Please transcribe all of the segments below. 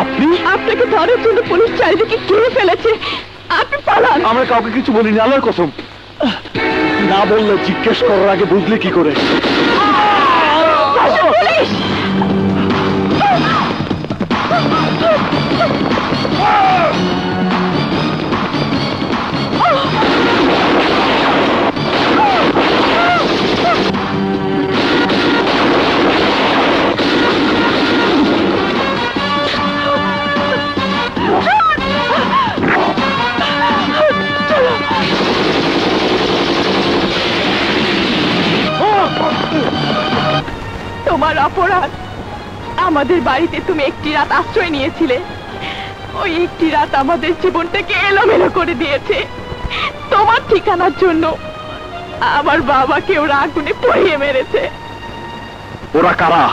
আপনি? আপনাকে ধরার জন্য পুলিশ চারিদিকে ঘিরে ফেলেছে, আপনি পালান। আমরা কাউকে কিছু বলিনি, আল্লাহর কসম। না বললে জিজ্ঞেস করার আগে বুঝলে কি করে? পুলিশ! তোমার অপরাধ, আমাদের বাড়িতে তুমি একটি রাত আশ্রয় নিয়েছিলে। ওই একটি রাত আমাদের জীবনটাকে এলোমেলো করে দিয়েছে। তোমার ঠিকানার জন্য আমার বাবাকে ওরা আগুনে পুড়িয়ে মেরেছে। ওরা কারা?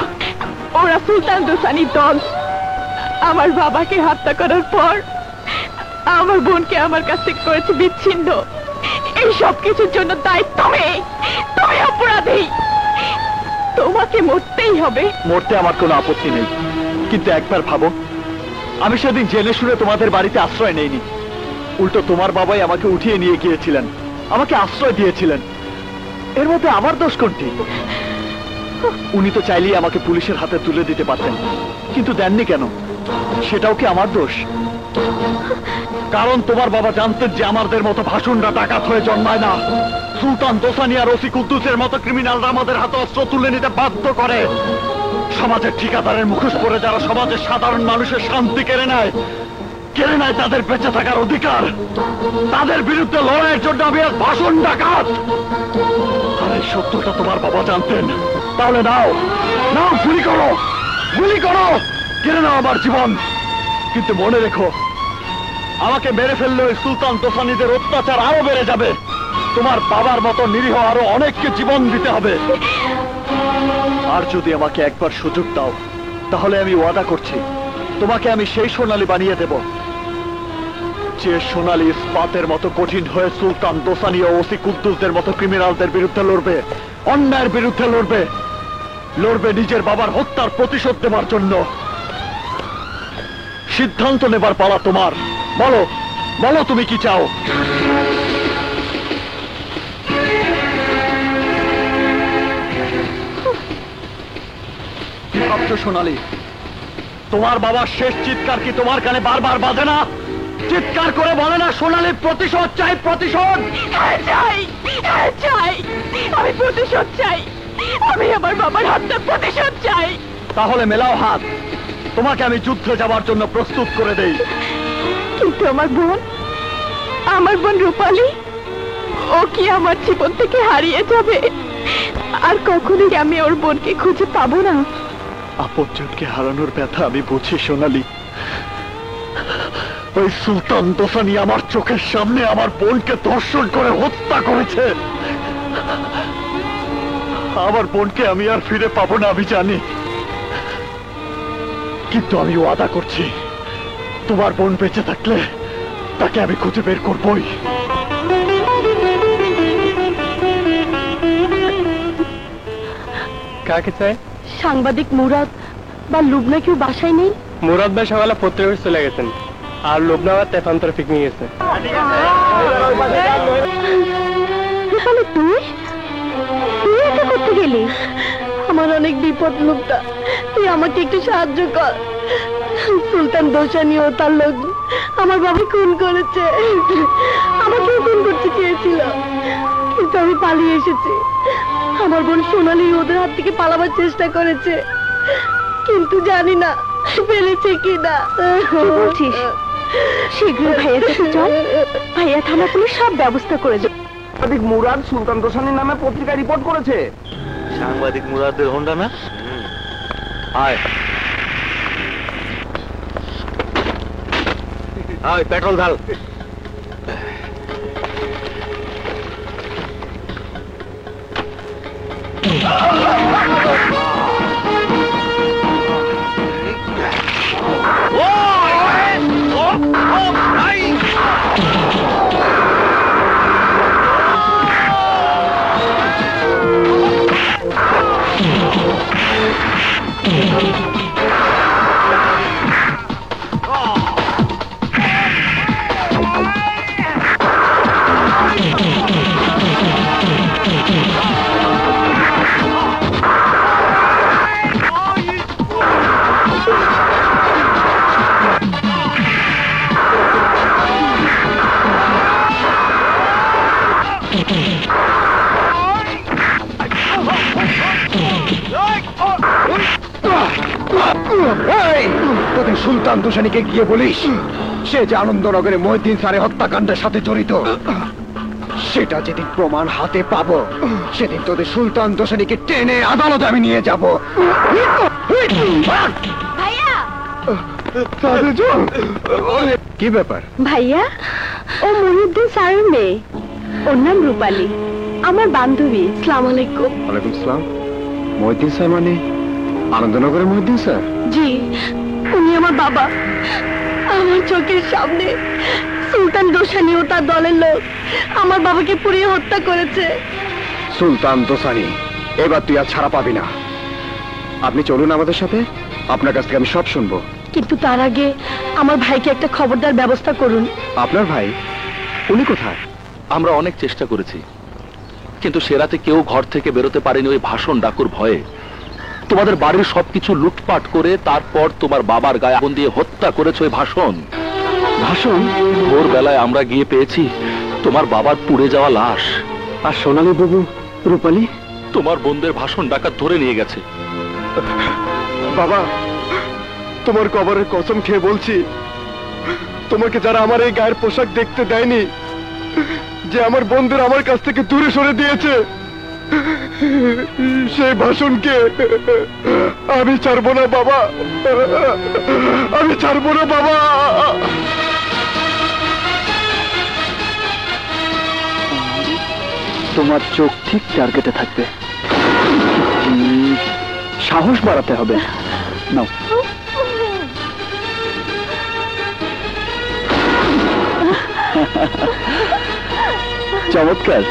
ওরা সুলতান দোসানির দল। আমার বাবাকে হত্যা করার পর আমার বোনকে আমার কাছ থেকে করেছে বিচ্ছিন্ন। এই সব কিছুর জন্য দায়ী তুমি। তুমি অপরাধী, তোমাকে মরতেই হবে। মরতে আমার কোনো আপত্তি নেই, কিন্তু একবার ভাবো, আমি সেদিন জেনে শুনে তোমাদের বাড়িতে আশ্রয় নেইনি। উল্টো তোমার বাবাই আমাকে উঠিয়ে নিয়ে গিয়েছিলেন, আমাকে আশ্রয় দিয়েছিলেন। এর মধ্যে আমার দোষ কোনটি? উনি তো চাইলেই আমাকে পুলিশের হাতে তুলে দিতে পারতেন, কিন্তু দেননি কেন? সেটাও কি আমার দোষ? কারণ তোমার বাবা জানতেন যে আমাদের মতো ভাসুনরা ডাকাত হয়ে জন্মায় না। সুলতান দোসানি আর ওসি কুদ্দুসের মতো ক্রিমিনালরা আমাদের হাতে অস্ত্র তুলে নিতে বাধ্য করে। সমাজের ঠিকাদারের মুখোশ পরে যারা সমাজের সাধারণ মানুষের শান্তি কেড়ে নেয় তাদের বেঁচে থাকার অধিকার, তাদের বিরুদ্ধে লড়াইয়ের জন্য আমি এক ভাসুন ডাকাত। আর এই সত্যটা তোমার বাবা জানতেন। তাহলে নাও নাও, গুলি করো, গুলি করো, কেড়ে নাও আমার জীবন। কিন্তু মনে রেখো, আমাকে মেরে ফেললে ওই সুলতান দোসানিদের অত্যাচার আরো বেড়ে যাবে। তোমার বাবার মতো নিরীহ আরো অনেককে জীবন দিতে হবে। আর যদি আমাকে একবার সুযোগ দাও, তাহলে আমি ওয়াদা করছি, তোমাকে আমি সেই সোনালী বানিয়ে দেব, যে সোনালী ইস্পাতের মতো কঠিন হয়ে সুলতান দোসানি ও ওসি কুদ্দুসদের মতো ক্রিমিনালদের বিরুদ্ধে লড়বে, অন্যায়ের বিরুদ্ধে লড়বে, লড়বে নিজের বাবার হত্যার প্রতিশোধ দেবার জন্য। সিদ্ধান্ত নেবার পালা তোমার। বলো, বলো তুমি কি চাও? কি ভাবছো সোনালী? তোমার বাবার শেষ চিৎকার কি তোমার কানে বারবার বাজে না? চিৎকার করে বলে না, সোনালী প্রতিশোধ চাই, প্রতিশোধ চাই, চাই, আমি প্রতিশোধ চাই। আমি আমার বাবার হত্যার প্রতিশোধ চাই। তাহলে মেলাও হাত, তোমাকে আমি যুদ্ধে যাবার জন্য প্রস্তুত করে দেই। কিন্তু আমার বোন রূপালী, ও কি আমার জীবন থেকে হারিয়ে যাবে? আর কখনোই আমি ওর বোনকে খুঁজে পাবো না। আপনজনকে হারানোর ব্যথা আমি বুঝি সোনালী। ওই সুলতান দোসানি আমার চোখের সামনে আমার বোনকে ধর্ষণ করে হত্যা করেছে। আমার বোনকে আমি আর ফিরে পাবো না আমি জানি, কিন্তু আমি ওয়াদা করছি, তোমার বোন বেঁচে থাকলে তাকে আমি খুঁজে বের করবই। কাকে চাই? সাংবাদিক মুরাদ বা লুবনা কেউ বাসায় নেই? মুরাদ ভাই সকালে পত্রিকা চলে গেছেন, আর লুবনা আবার তেফান্তর পিকনিক গেছে। তুই এটা করতে গেলি? আমার অনেক বিপদ লুবনা, তুই আমাকে একটু সাহায্য কর। সুলতান দোসানি ও তার লোক আমার বাবা খুন করেছে। আমাকেও খুন করতে চেয়েছিল, কিন্তু আমি পালিয়ে এসেছি। আমার বোন সোনালী ওদের হাত থেকে পালাবার চেষ্টা করেছে, কিন্তু জানি না পেরেছে কিনা। কি বলছিস? শীঘ্রই ভাইয়ের কাছে চল, ভাইয়া থানা পুলিশ সব ব্যবস্থা করে দেবে। সাংবাদিক মুরাদ সুলতান দোসানির নামে পত্রিকায় রিপোর্ট করেছে। সাংবাদিক মুরাদের হোন্ডা না? আয় আয়, পেট্রোল ঢাল। এই, তোদের সুলতান দোসানিকে গিয়ে বলিস সে যে আনন্দনগরে মহিউদ্দিন স্যারের হত্যাকাণ্ডের সাথে জড়িত। সেটা যেদিন প্রমাণ হাতে পাবো সেদিন তোদের সুলতান দোসানিকে টেনে আদালতে আমি নিয়ে যাব। ভাইয়া কি ব্যাপার? ভাইয়া, ও মহিউদ্দিন স্যারের মেয়ে, ওর নাম রূপালী, আমার বান্ধবী। আসসালামু আলাইকুম। ওয়ালাইকুম সালাম। মহিউদ্দিন স্যার মানে আনন্দনগরের মহিউদ্দিন স্যার? জি, উনি আমার বাবা। আমার চোখের সামনে সুলতান দোসানি ও তার দলের লোক আমার বাবাকে পুড়িয়ে হত্যা করেছে। সুলতান দোসানি, এবার তুই আর ছাড়া পাবি না। আপনি চলুন আমাদের সাথে, আপনার কাছ থেকে আমি সব শুনবো। কিন্তু তার আগে আমার ভাইকে একটা খবরদার ব্যবস্থা করুন। আপনার ভাই? উনি কোথায়? আমরা অনেক চেষ্টা করেছি, কিন্তু সে রাতে কেউ ঘর থেকে বেরোতে পারেনি ওই ভাষণ ডাকুর ভয়ে। তোমাদের বাড়ির সবকিছু লুটপাট করে তারপর তোমার বাবার গায়ে আগুন দিয়ে হত্যা করেছে ওই ভাষণ। ভাষণ? ভোরবেলায় আমরা গিয়ে পেয়েছি তোমার বাবার পুড়ে যাওয়া লাশ। আর সোনালী বাবু, রূপালী? তোমার বোনদের ভাষণ ডাকাত ধরে নিয়ে গেছে। বাবা, তোমার কবরের কসম খেয়ে বলছি, তোমাকে যারা আমার এই গায়ের পোশাক দেখতে দেয়নি, যে আমার বন্ধুরা আমার কাছ থেকে দূরে সরে দিয়েছে, সেই ভাষণকে আমি ছাড়বো না বাবা, আমি ছাড়বো না বাবা। তোমার চোখ ঠিক টার্গেটে থাকবে, সাহস বাড়াতে হবে। নাও। চমৎকার।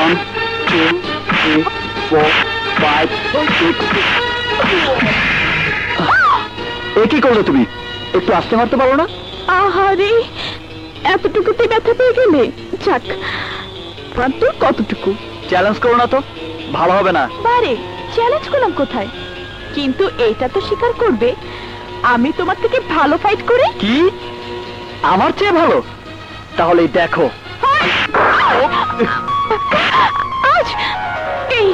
One, two, three, four, five, six. কি করলে তুমি? একটু আস্তে মারতে পারো না? আহারে, এতটুকুতে ব্যথা পেয়ে গেলে? যাক, মাত্র কতটুকু? চ্যালেঞ্জ করো না তো, ভালো হবে না। বারে চ্যালেঞ্জ করলাম কোথায়? কিন্তু এটা তো স্বীকার করবে আমি তোমার থেকে ভালো ফাইট করে। কি? আমার চেয়ে ভালো? তাহলে দেখো। আজ এই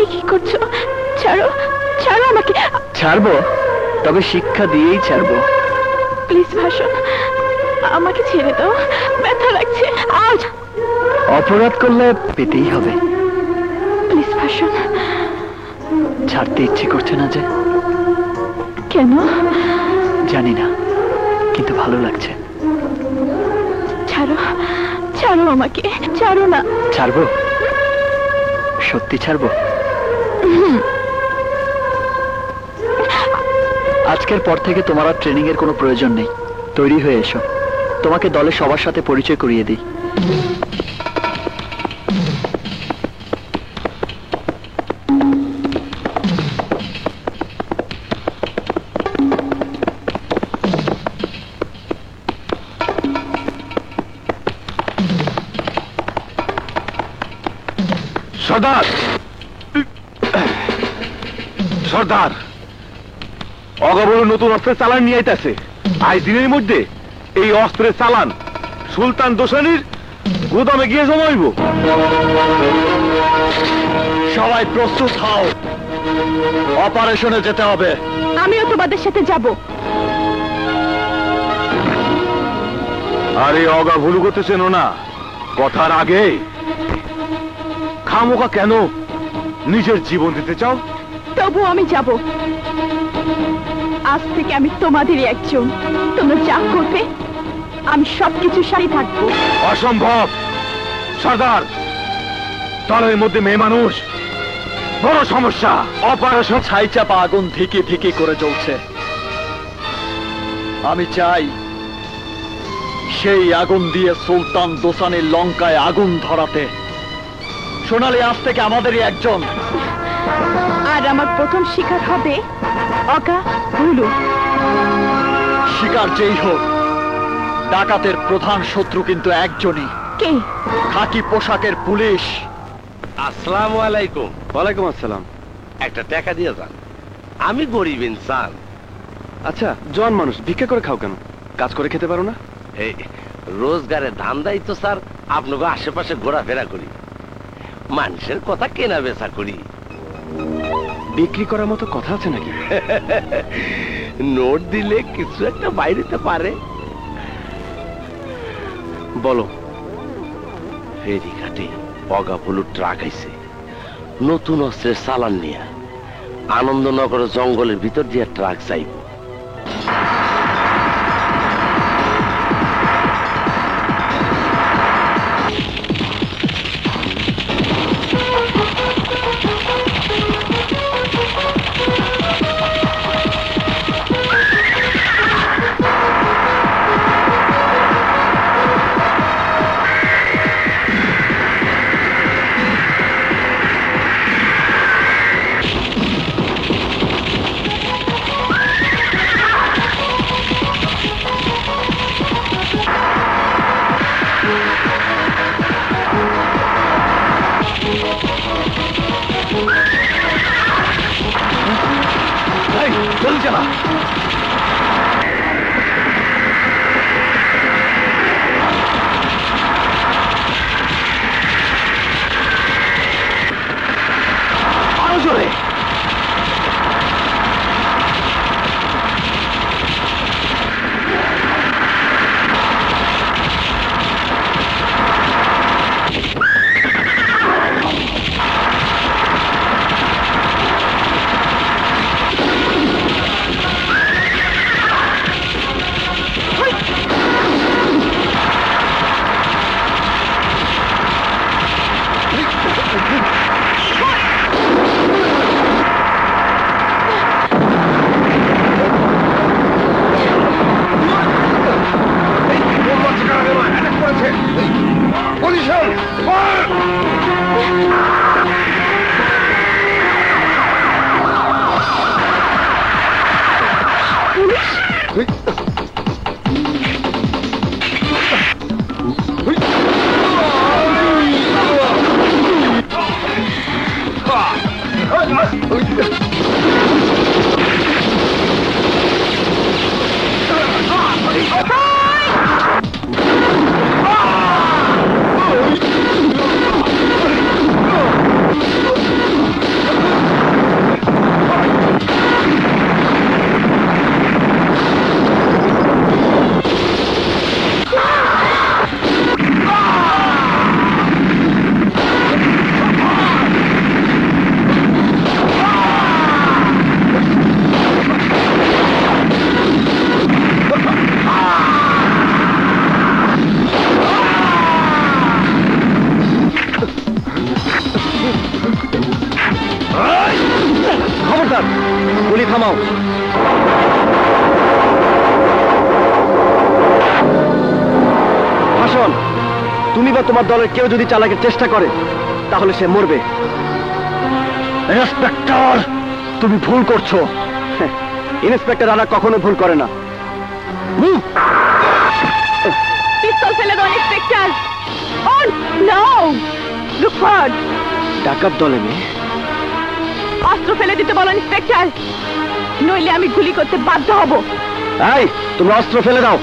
এই কি করছো? ছাড়ো, ছাড়ো আমাকে। ছাড়বো? তবে শিক্ষা দিয়েই ছাড়বো। প্লিজ ভাষণ, আমাকে ছেড়ে দাও, ব্যথা লাগছে। আজ অপরাধ করলে পেতেই হবে। প্লিজ ভাষণ। ছাড়তে ইচ্ছে করছে না যে? কেন? জানি না, কিন্তু ভালো লাগছে। ছাড়ো, ছাড়ো আমাকে, ছাড়ো না। ছাড়বো? সত্যি ছাড়বো? আজকের পর থেকে তোমার আর ট্রেনিং এর কোনো প্রয়োজন নেই। তৈরি হয়ে এসো, তোমাকে দলের সবার সাথে পরিচয় করিয়ে দিই। সর্দার, সর্দার, অগবরু নতুন অস্ত্রের চালান নিয়ে আইতাছে। আজ দিনের মধ্যে এই অস্ত্রের চালান সুলতান দোসানির গোদামে গিয়ে জমাইব। সবাই প্রস্তুত হও, অপারেশনে যেতে হবে। আমিও তোমাদের সাথে যাব। আরে অগা ভুল করতেছেন না, কথার আগে খামোকা কেন নিজের জীবন দিতে চাও? তবু আমি যাব। আজ থেকে আমি তোমাদেরই একজন। তোমরা যা করবে আমি সবকিছু সারি থাকবো। অসম্ভব সর্দার, দলের মধ্যে মেয়ে মানুষ, বড় সমস্যা। অপারেশন ছাইচাপা আগুন ধিকি ধিকি করে জ্বলছে। আমি চাই সেই আগুন দিয়ে সুলতান দোসানির লঙ্কায় আগুন ধরাতে। সোনালী আজ থেকে আমাদেরই একজন। আর আমার প্রথম শিকার হবে অকা ভুলু। শিকার যেই হোক, ডাকাতের প্রধান শত্রু কিন্তু একজনই, কে? খাকি পোশাকের পুলিশ। আসসালামু আলাইকুম। ওয়ালাইকুম আসসালাম। একটা টাকা দিয়ে যান, আমি গরিব ইনসান। আচ্ছা, জন মানুষ ভিক্ষা করে খাও কেন? কাজ করে খেতে পারো না? এই রোজগারের ধান্দাই তো স্যার আপনাকে আশেপাশে ঘোরাফেরা করি, মানুষের কথা কেনা বেচা করি। বিক্রি করার মতো কথা আছে নাকি? নোট দিলে কিছু একটা বাইরেতে পারে। বলো। ফেরিঘাটে অগাফুলু ট্রাক আইছে নতুন অস্ত্রের চালান নিয়ে, আনন্দনগর জঙ্গলের ভিতর দিয়ে ট্রাক যাইব। জলদি চালা। আরো জোরে। খবরদার, গুলি থামাও। ভাষণ, তুমি বা তোমার দলের কেউ যদি চালাকের চেষ্টা করে তাহলে সে মরবে। ইন্সপেক্টর, তুমি ভুল করছো। ইন্সপেক্টর আনা কখনো ভুল করে না। পিস্তল ফেলে দাও inspector. Oh no, look forward. ডাকাত দলে মেয়ে, অস্ত্র ফেলে দিতে বলো ইন্সপেক্টর, নইলে আমি গুলি করতে বাধ্য হব। এই তোমরা অস্ত্র ফেলে দাও।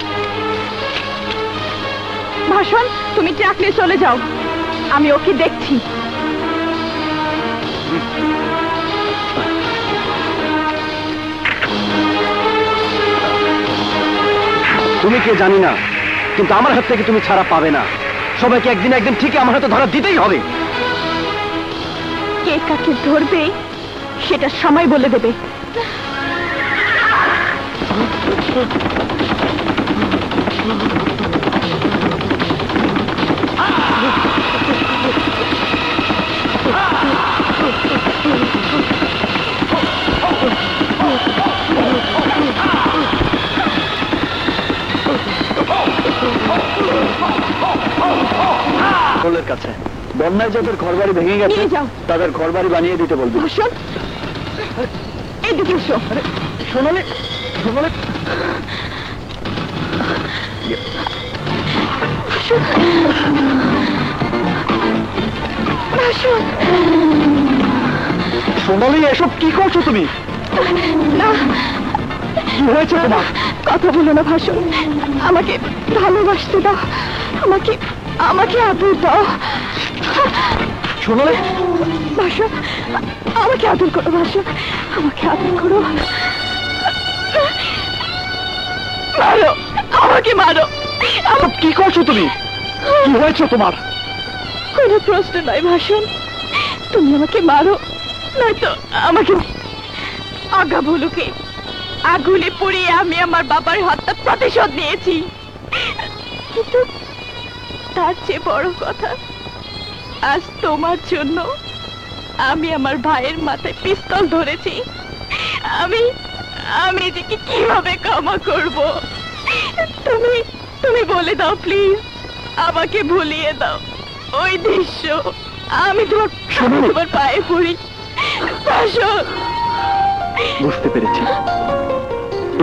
ভাষণ, তুমি ট্রাক নিয়ে চলে যাও, আমি ওকে দেখছি। তুমি কে জানি না, কিন্তু আমার হাত থেকে তুমি ছাড়া পাবে না। সবাইকে একদিন একদিন ঠিকই আমার হাতে ধরা দিতেই হবে। কে কাকে ধরবে সেটা সময় বলে দেবে। কাছে বন্যায় যাদের ঘর বাড়ি ভেঙে গেছে নিয়ে যাও। তাদের ঘর বাড়ি বানিয়ে দিতে বলবি। ভাষণ, এদিকে এসো। সোনালি, সোনালি, ভাসুর, সোনালি, এসব কি করছো তুমি? না, কি হয়েছে তোমার? কথা বলো না ভাসুর, আমাকে ভালোবাসতে দাও, আমাকে আমাকে আদর দাও। সোনালি, ভাসুর, আমাকে আদর করো ভাসুর, আমাকে আদর করো। মারো, আমাকে মারো। এসব কি করছো তুমি? কি হয়েছে তোমার? কোনো প্রশ্ন নয় ভাসুর, তুমি আমাকে মারো, নয়তো আমাকে আগা বলুকে আগুনে পুড়িয়ে আমি আমার বাবার হত্যা প্রতিশোধ নিয়েছি, কিন্তু তার চেয়ে বড় কথা, আজ তোমার জন্য আমি আমার ভাইয়ের মাথায় পিস্তল ধরেছি। আমি আমি এটাকে কিভাবে ক্ষমা করব? তুমি তুমি বলে দাও প্লিজ, আমাকে ভুলিয়ে দাও ওই দৃশ্য। আমি তোমার পায়ে পড়ি ভাসুর। বুঝতে পেরেছি,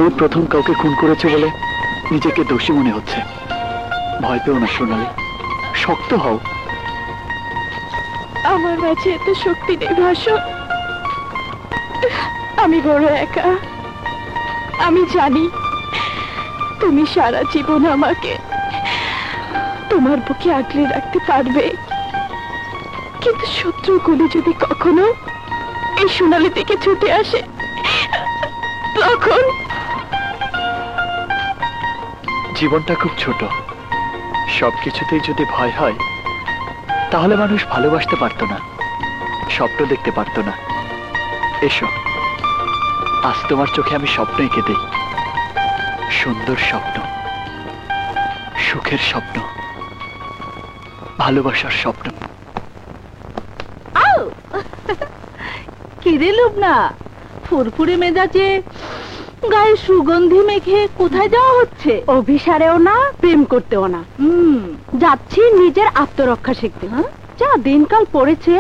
এই প্রথম কাউকে খুন করেছে বলে নিজেকে দোষী মনে হচ্ছে। ভয় পেও না সোনালি, শক্ত হও। আমার মাঝে এত শক্তি নেই ভাসুর, আমি বড় একা। আমি জানি তুমি সারা জীবন আমাকে তোমার বুকে আগলে রাখতে পারবে, কিন্তু শত্রুগুলি যদি কখনো এই সোনালি থেকে ছুটে আসে, তখন জীবনটা খুব ছোট, সবকিছুতেই যদি ভয় হয় তাহলে মানুষ ভালোবাসতে পারতো না, স্বপ্ন দেখতে পারতো না। এসো, আজ তোমার চোখে আমি স্বপ্ন এঁকে দেই, সুন্দর স্বপ্ন, সুখের স্বপ্ন, ভালোবাসার স্বপ্ন। কিরে লুবনা, ফুরফুরে মেজাজে গায়ে সুগন্ধি মেখে কোথায় যাওয়া হচ্ছে? অভিসারেও না, প্রেম করতেও না, যাচ্ছি নিজের আত্মরক্ষা শিখতে। যা দিনকাল পড়েছে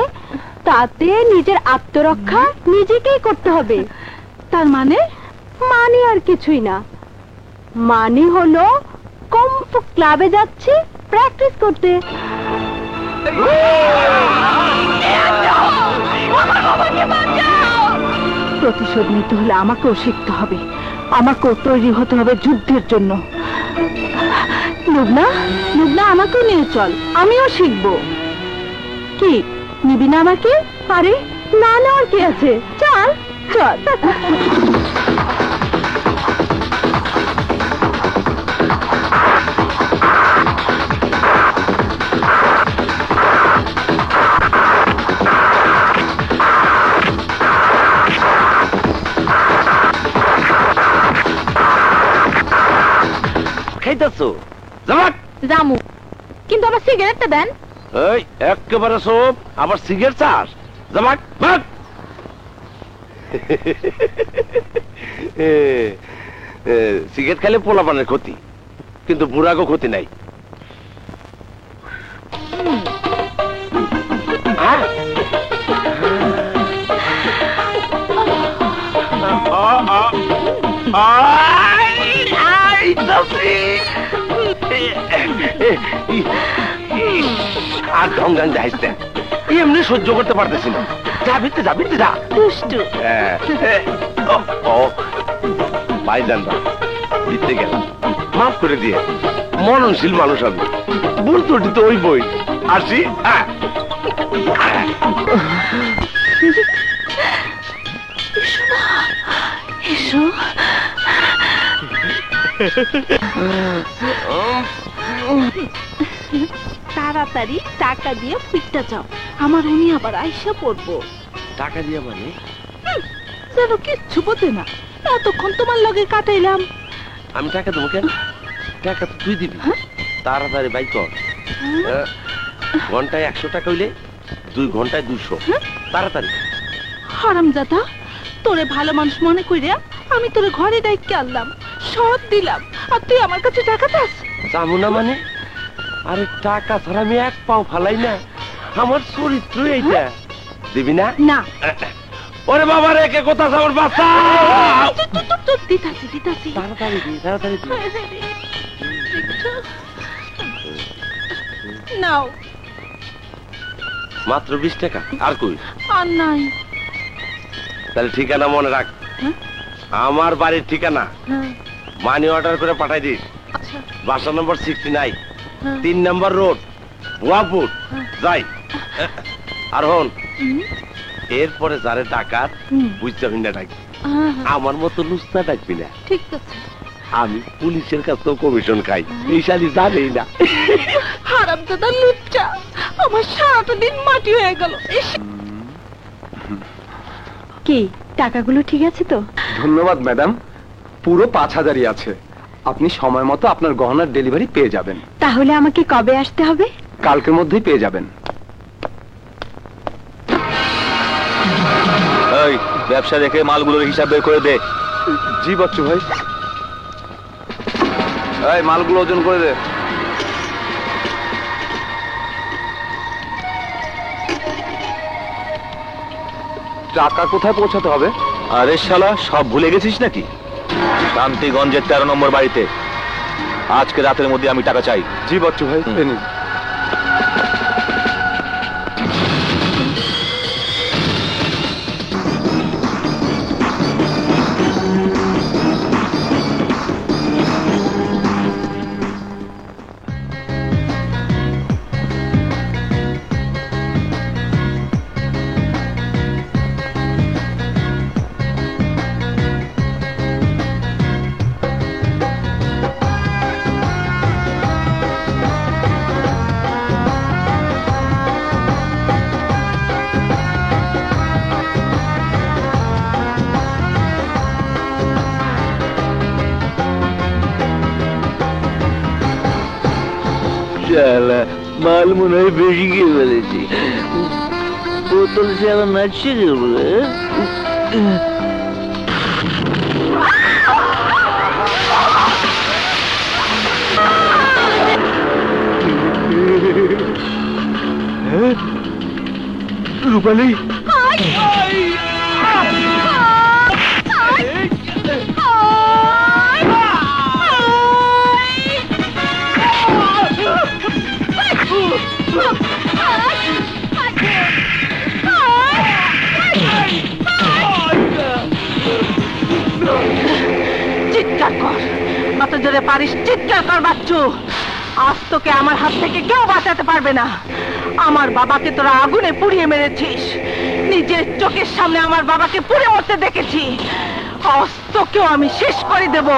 তাতে নিজের আত্মরক্ষা নিজেকেই করতে হবে। তার মানে? মানে আর কিছুই না, মানে হলো কম্ফু ক্লাবে যাচ্ছি প্র্যাকটিস করতে। প্রতিশোধ নিতে হলে আমাকেও শিখতে হবে, আমাকেও তৈরি হতে হবে যুদ্ধের জন্য। লুবনা, লুবনা, আমাকেও নিয়ে চল, আমিও শিখবো। কি নিবি না আমাকে? আরে না, নেওয়ার কি আছে, চল চল। খাইতেছো জামাক? জামু, কিন্তু আমার সিগারেটটা দেন। এই একেবারে সব, আবার সিগারেট চাস? জামাক ভাগ। সিগারেট খেলে পোলাপানের ক্ষতি, কিন্তু বুড়াগো ক্ষতি নাই। আর ঢং ঢং যাইস না, এমনি সহ্য করতে পারতেছি না। যাবি তো যাবি তো যা। দুষ্টু। ভাই জান দিতে গেলাম, মাফ করে দিয়ে। মননশীল মানুষ আমি, ভুল ত্রুটি তো ওই বই। আসি। এসো। তাড়াতাড়ি টাকা দিয়ে ফিরতে যাও, আমার উনি আবার আইসা পড়বো। টাকা দিয়া মানে? যেন কিচ্ছু বোঝে না, এতক্ষণ তোমার লগে কাটাইলাম। আমি টাকা দেবো কেন? টাকা তো তুই দিবি। তাড়াতাড়ি বাইক কর। ঘন্টায় 100 টাকা হইলে 2 ঘন্টায় 200। তাড়াতাড়ি। হারামজাদা, তোরে ভালো মানুষ মনে কইরা আমি তোরে ঘরে ডাইকে আনলাম, সব দিলাম, আর তুই আমার কাছে টাকা চাস? চামু না মানে? আরে টাকা ছাড়া আমি এক পাও ফালাই না, আমার চরিত্র এইটা। দিবি না? না। ওরে বাবা রে, কে কোথা আমার বাচ্চা? দিতাছি তাড়াতাড়ি দি, তাড়াতাড়ি দি। নাও। মাত্র 20 টাকা, আর কই? আর নাই। তাহলে ঠিকানা মনে রাখ। আমার বাড়ির ঠিকানা মানি অর্ডার করে পাঠাই দিস। আচ্ছা। বাসা নম্বর 69, 3 নম্বর রোড, ভুয়াপুর। যাই। আর হন, এরপরে যারে ডাকাত বুঝতে হই না ডাকি, আমার মতো লুস্তা ডাকবি না। ঠিক আছে। আমি পুলিশের কাছেও কমিশন খাই, এই শালি জানেই না। হারামজাদা লুচ্চা, আমার সারাটা দিন মাটি হয়ে গেল। কি টাকাগুলো ঠিক আছে তো? ধন্যবাদ ম্যাডাম, পুরো 5000ই আছে। আপনি সময় মতো আপনার গহনার ডেলিভারি পেয়ে যাবেন। তাহলে আমাকে কবে আসতে হবে? কালকের মধ্যেই পেয়ে যাবেন। এই ব্যবসা দেখে মালগুলোর হিসাব বের করে দে। জি বাচ্চু ভাই। এই মালগুলো ওজন করে দে। টাকা কোথায় পৌঁছাতে হবে? আরে শালা, সব ভুলে গেছিস নাকি? শান্তিগঞ্জের 13 নম্বর বাড়িতে। আজকে রাতের মধ্যে আমি টাকা চাই। জি বাচ্চু ভাই, এই নিন। মাল মনে হয় বেশি গিয়ে ফেলেছি। বোতল সে আবার নাচছে কে বলে? রূপালী, চিৎকার কর, কত জোরে পারিস চিৎকার কর বাচ্চু। আজ তোকে আমার হাত থেকে কেউ বাঁচাতে পারবে না। আমার বাবাকে তোরা আগুনে পুড়িয়ে মেরেছিস, নিজের চোখের সামনে আমার বাবাকে পুড়ে মরতে দেখেছি। আজ তোকেও আমি শেষ করে দেব।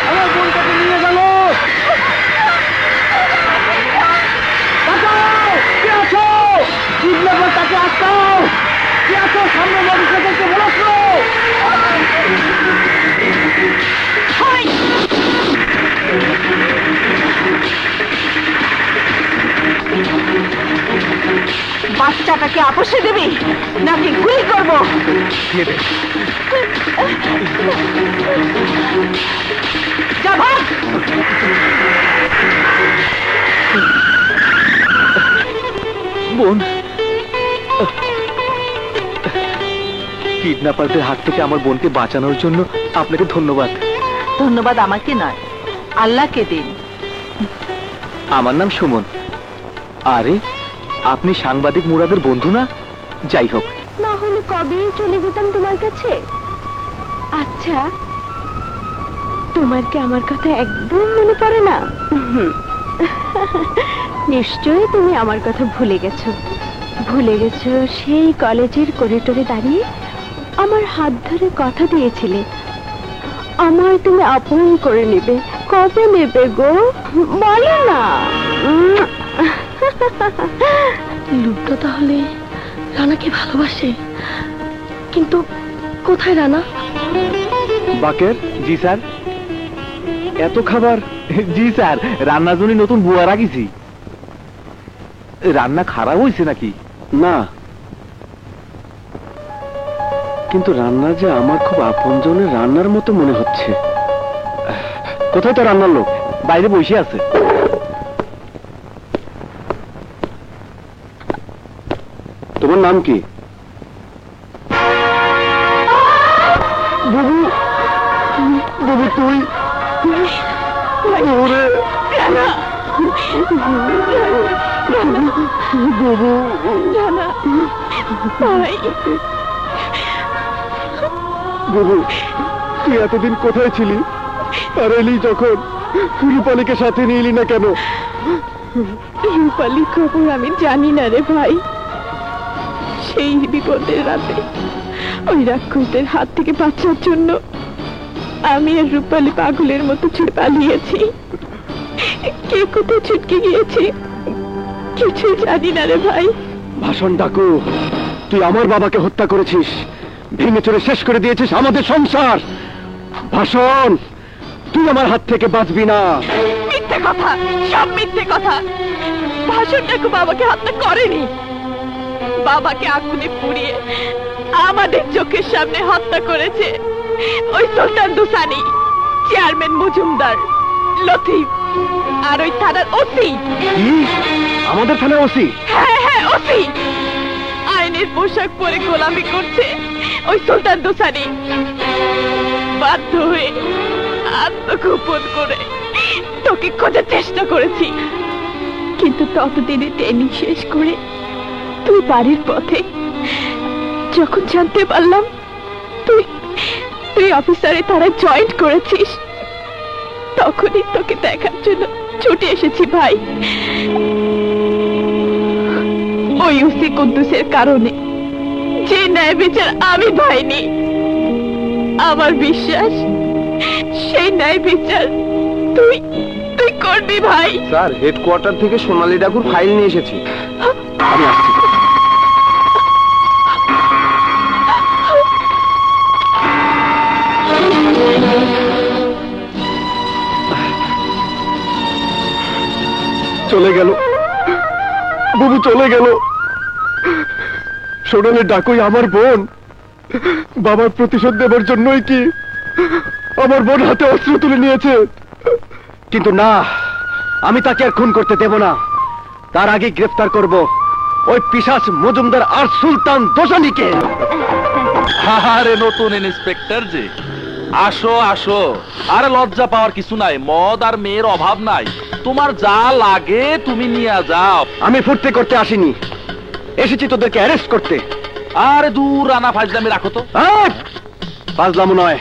আমার বোনটাকে নিয়ে গেল। কে আছো? কিডন্যাপার তাকে আটকাও। কে আছো? সামনে মোটরসাইকেলকে বলাছো। বাচ্চাটাকে আপোষে দিবি নাকি গুলি করবো? যা ভাগ। বোন, কিডন্যাপারদের হাত থেকে আমার বোনকে বাঁচানোর জন্য আপনাকে ধন্যবাদ। ধন্যবাদ আমাকে নয়, আল্লাহকে দিন। আমার নাম সুমন। আরে, আপনি সাংবাদিক মুরাদের বন্ধু না? যাই হোক, না হলে কবেই চলে যেতাম তোমার কাছে। আচ্ছা, তোমার কি আমার কথা একদম মনে পড়ে না? নিশ্চয়ই তুমি আমার কথা ভুলে গেছো। ভুলে গেছো সেই কলেজের করিডোরে দাঁড়িয়ে আমার হাত ধরে কথা দিয়েছিলে আমায় তুমি আপন করে নেবে। কবে নেবে গো, বলো না। লুপ্ত তাহলে রানাকে ভালোবাসে, কিন্তু কোথায় রানা? বাকের। জি স্যার। এত খাবার? জি স্যার, রান্নার জন্য নতুন বুয়া রাখিছি। রান্না খারাপ হয়েছে নাকি? না, কিন্তু রান্না যে আমার খুব আপনজনের রান্নার মতো মনে হচ্ছে। কোথায় তো রান্নার লোক? বাইরে বসে আছে। তোমার নাম কি? বাবু, বাবু তুই ওরে বাবু, বাবু তুই এতদিন কোথায় ছিলি? আর এলি যখন, রূপালীকে সাথে নিয়ে এলি না কেন? রূপালী খবর আমি জানি না রে ভাই। সেই বিপদের রাতে ওই রাক্ষসদের হাত থেকে বাঁচার জন্য আমি আর রূপালী পাগলের মতো ছুটে পালিয়েছি। কে কোথায় ছুটকে গিয়েছি কিছুই জানি না রে ভাই। ভাষণ ডাকু, তুই আমার বাবাকে হত্যা করেছিস, ভেঙে চড়ে শেষ করে দিয়েছিস আমাদের সংসার। ভাষণ, তুই আমার হাত থেকে বাঁচবি না। মিথ্যে কথা, সব মিথ্যে কথা। ভাষণটাকে বাবাকে হত্যা করেনি, বাবাকে আগুনে পুড়িয়ে আমাদের চোখের সামনে হত্যা করেছে ওই সুলতান দুসানি, চেয়ারম্যান মজুমদার, লতিফ আর ওই থানার ওসি। আমাদের থানার ওসি? হ্যাঁ হ্যাঁ ওসি। আইনের পোশাক পরে গোলামি করছে ওই সুলতান দুসানি। বাধ্য হয়ে আত্মগোপন করে তোকে খোঁজার চেষ্টা করেছি, কিন্তু ততদিনে ট্রেনিং শেষ করে তুই বাড়ির পথে যখন জানতে পারলাম তুই অফিসারে তারা জয়েন্ট করেছিস, তখনই তোকে দেখার জন্য ছুটে এসেছি ভাই। ওই ওসি কুদ্দুসের কারণে যে ন্যায় বিচার আমি পাইনি, আমার বিশ্বাস সেই ন্যায় বিচার তুই তুই করবি ভাই। স্যার, হেডকোয়ার্টার থেকে সোনালী ডাকুর ফাইল নিয়ে এসেছি। আমি আসছি। চলে গেল বাবু, চলে গেল। সোনালী ডাকুই আমার বোন। বাবার প্রতিশোধ দেবার জন্যই কি আমার বোন হাতে অস্ত্র তুলে নিয়েছে? কিন্তু না, আমি তাকে আর খুন করতে দেব না। তার আগে গ্রেফতার করব ওই পিশাচ মজুমদার আর সুলতান দোসানিকে। আরে নতুন ইন্সপেক্টর জি, আসো আসো। আরে লজ্জা পাওয়ার কিছু নাই, মদ আর মেয়ের অভাব নাই, তোমার যা লাগে তুমি নিয়ে যাও। আমি ফুর্তি করতে আসিনি, এসেছি তোদেরকে অ্যারেস্ট করতে। আরে দূর, রানা ফাজলামি রাখো তো। ফাজলামো নয়,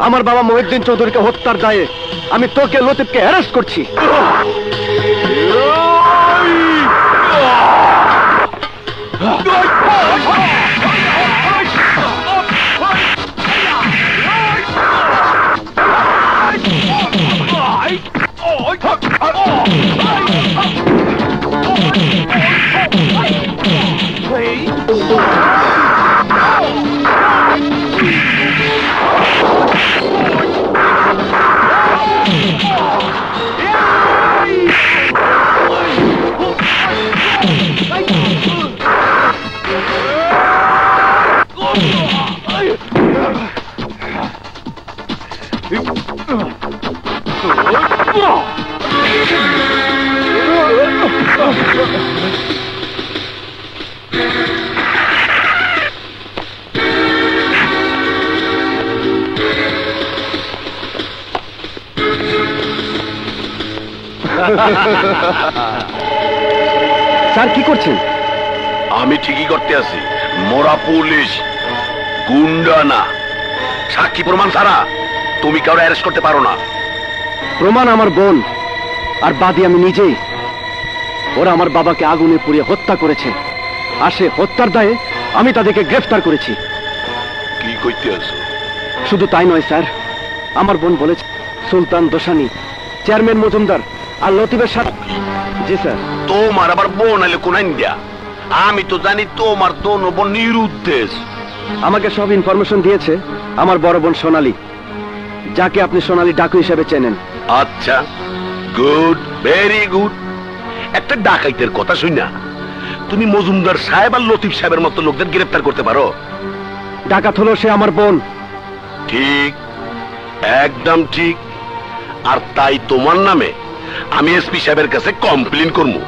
আমার বাবা মহিউদ্দিন চৌধুরীকে হত্যার দায়ে আমি তোকে লতিফকে অ্যারেস্ট করছি। স্যার কি করছেন? আমি ঠিকই করতে আছি। মোরা পুলিশ, গুন্ডা না। সাক্ষী প্রমাণ ছাড়া তুমি কাউকে অ্যারেস্ট করতে পারো না। প্রমাণ আমার বোন আর বাদী আমি নিজেই। ওরা আমার বাবাকে আগুনে পুড়িয়ে হত্যা করেছে, আর সে হত্যার দায়ে আমি তাদেরকে গ্রেফতার করেছি। কি কইতে আছো? শুধু তাই নয় স্যার, আমার বোন বলেছে সুলতান দোসানি, চেয়ারম্যান মজুমদার আর লতিফের সাথে। জি স্যার। তোমার আবার বোন আইলে কোন ইন্ডিয়া? আমি তো জানি তোমার দোনো বোন নিরুদ্দেশ। আমাকে সব ইনফরমেশন দিয়েছে আমার বড় বোন সোনালী, যাকে আপনি সোনালী ডাকু হিসেবে চেনেন। আচ্ছা, গুড, ভেরি গুড। একটা ডাকাইতের কথা শুনা তুমি মজুমদার সাহেব আর লতিফ সাহেবের মতো লোকদের গ্রেফতার করতে পারো? ডাকাত হলো সে আমার বোন। ঠিক, একদম ঠিক। আর তাই তোমার নামে আমি এসপি সাহেবের কাছে কমপ্লেন করবো।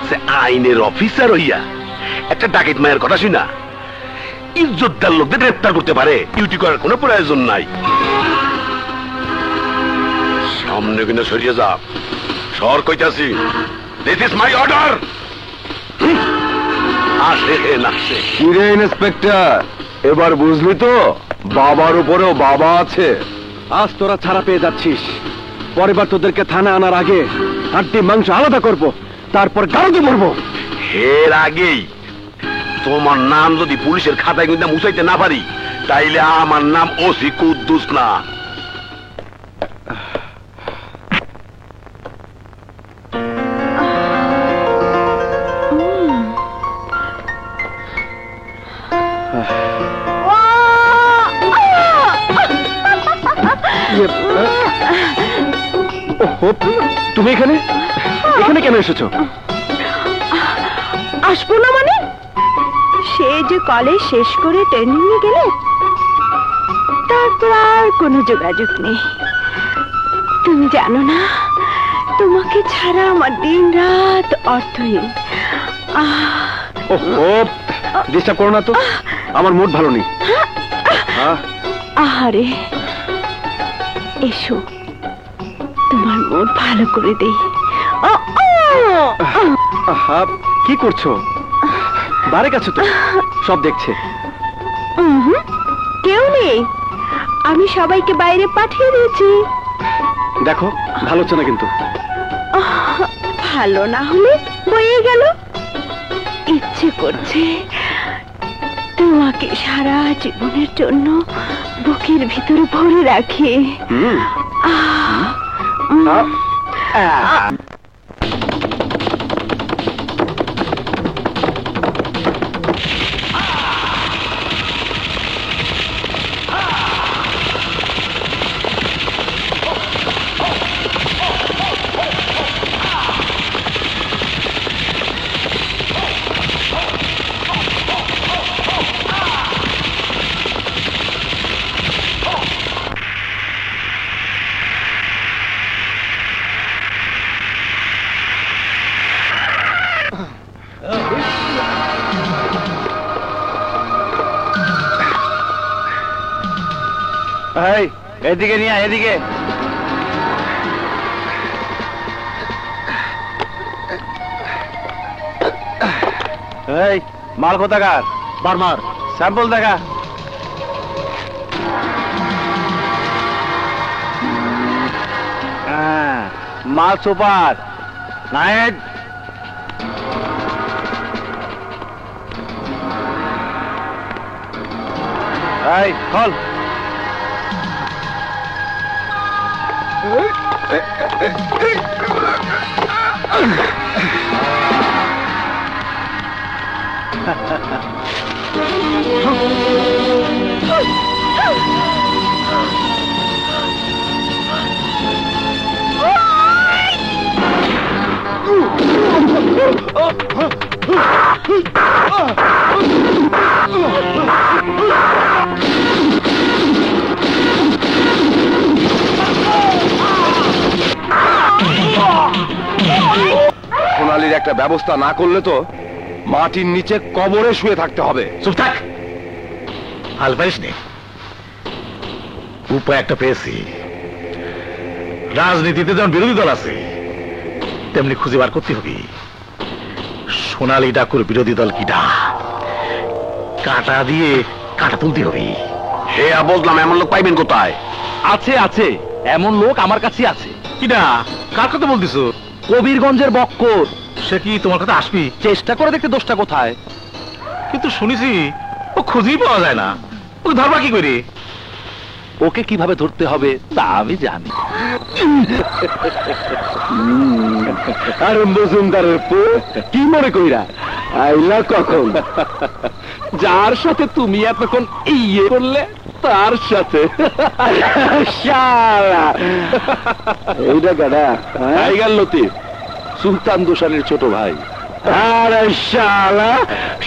সে আইনের অফিসার হইয়া একটা ডাকাত মায়ের কথা শুনা ইজ্জতদার লোকদের গ্রেপ্তার করতে পারে, ডিউটি করার কোনো প্রয়োজন নাই। সামনে কিন্তু সরিয়ে যা, সর কইতাছি। This is my order. আসে নাচে কিরে ইন্সপেক্টর, এবার বুঝলি তো বাবার উপরেও বাবা আছে। আজ তোরা ছাড়া পেয়ে যাচ্ছিস, পরের বার তোদেরকে থানা আনার আগে হাড্ডি মাংস আলাদা করব, তারপর গাড়িতে মরবো। এর আগেই তোমার নাম যদি পুলিশের খাতায় কিন্তু মুছাইতে না পারি, তাইলে আমার নাম ওসি কুদ্দুস না। ওহো, তুমি এখানে এখানে কেন এসেছো? আসবো না মানে? সে যে কলেজ শেষ করে ট্রেনিং এ গেলে, তারপর আর কোনো যোগাযোগ নেই। তুমি জানো না, তোমাকে ছাড়া আমার দিন রাত অর্থহীন। ওহো, ডিস্টার্ব করো না তো, আমার মুড ভালো নেই। আহারে, এসো তোমার মুড ভালো করে দেই। আহা, কি করছো? বারে কাছে তো সব দেখছে। কেউ নেই, আমি সবাইকে বাইরে পাঠিয়ে দিয়েছি। দেখো, ভালো হচ্ছে না কিন্তু। ভালো না হলে বয়ে গেল। ইচ্ছে করছে তোমাকে সারা জীবনের জন্য বুকের ভিতরে ভরে রাখি। এই, এদিকে নিয়ে আয়, এদিকে। এই, মাল কোথাকার? বারমার স্যাম্পল দেখা। মাল সুপার নাইট। এই, খোল। সোনালির একটা ব্যবস্থা না করলে তো মাটির নিচে কবরে শুয়ে থাকতে হবে। চুপ থাক, হাল পারিস নে। উপায় একটা পেয়েছি। রাজনীতিতে যেমন বিরোধী দল আছে, তেমনি খুঁজে বার করতে হবে সোনালী ডাকুর বিরোধী দল কিটা। কাটা দিয়ে কাটা তুলতে হবে। হে বুঝলাম, এমন লোক পাইবেন কোথায়? আছে আছে, এমন লোক আমার কাছে আছে। কিনা, কার কথা বলতিস? কবিরগঞ্জের বক্কর। সে কি তোমার কথা আসবি? চেষ্টা করে দেখতে দোষটা কোথায়। কিন্তু শুনেছি ও খুঁজেই পাওয়া যায় না। ওকে ধরবা কি করে? ওকে কিভাবে ধরতে হবে তা আমি জানি। আর মজুমদারের কি মনে কইরা আইলা কখন? যার সাথে তুমি এতক্ষণ ইয়ে করলে তার সাথে। শালা, এইটা গাড়া টাইগার লতিফ, সুলতান দোসানির ছোট ভাই। আরে শালা,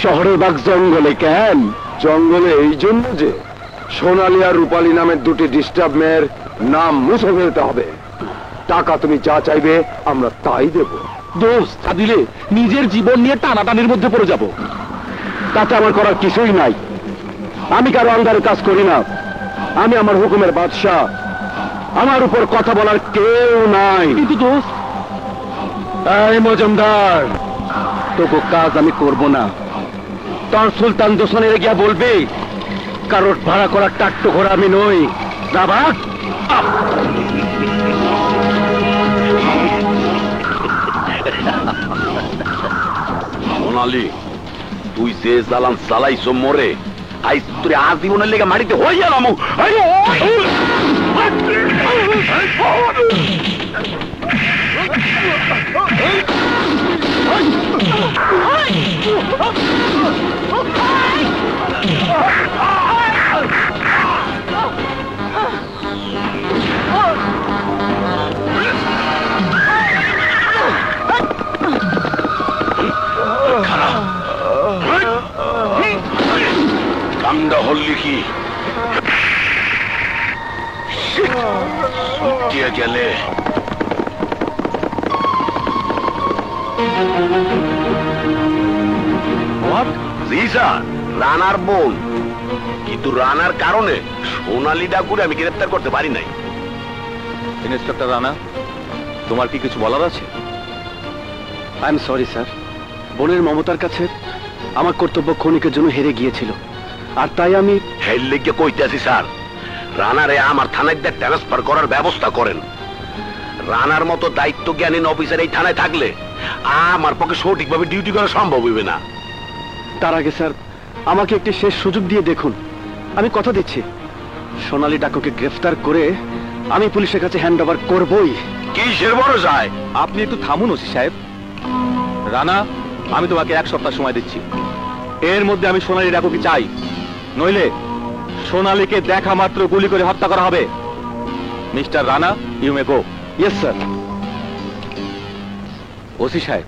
শহরের বাঘ জঙ্গলে কেন? জঙ্গলে এই জন্য যে সোনালী আর রূপালী নামের দুটি ডিস্টার্ব মেয়ের নাম মুছে ফেলতে হবে। টাকা তুমি যা চাইবে আমরা তাই দেব। দোস্ত তা দিলে নিজের জীবন নিয়ে টানাটানির মধ্যে পড়ে যাব। তাতে আমার করার কিছুই নাই। আমি কারো আন্ডারে কাজ করি না। আমি আমার হুকুমের বাদশা। আমার উপর কথা বলার কেউ নাই। কিন্তু দোস্ত, এই মজুমদার, তোকে কাজ আমি করব না। তোর সুলতান দোসনের গিয়া বলবি কারোর ভাড়া করার টাট্টু ঘোড়া আমি নই। না ভাগ। সোনালি, তুই যে জ্বালান চালাইছ মরে, আজ তুই আজীবনের লেগে মাটিতে হয়ে গেলাম। কামটা হল্লি কি দিয়ে গেলে জি স্যার, রানার বোন। কিন্তু রানার কারণে সোনালি ডাকুরে আমি গ্রেফতার করতে পারি নাই। ইন্সপেক্টর রানা, তোমার কি কিছু বলার আছে? I am sorry sir. বোনের মমতার কাছে আমার কর্তব্য ক্ষণিকের জন্য হেরে গিয়েছিল, আর তাই আমি হেল লিখে কইতেছি স্যার, রানারে আমার থানায় ট্রান্সফার করার ব্যবস্থা করেন। রানার মতো দায়িত্ব জ্ঞানীন অফিসার এই থানায় থাকলে আমার পক্ষে সঠিকভাবে ডিউটি করা সম্ভব হইবে না। তার আগে স্যার আমাকে একটি শেষ সুযোগ দিয়ে দেখুন। আমি কথা দিচ্ছি, সোনালী ডাকুকে গ্রেফতার করে আমি পুলিশের কাছে হ্যান্ড ওভার করবই। কিসের ভরসায়? আপনি একটু থামুন ওসি সাহেব। রানা, আমি তোমাকে 1 সপ্তাহ সময় দিচ্ছি। এর মধ্যে আমি সোনালী ডাকুকে চাই, নইলে সোনালীকে দেখা মাত্র গুলি করে হত্যা করা হবে। Mister Rana, you may go. Yes sir. OC সাহেব,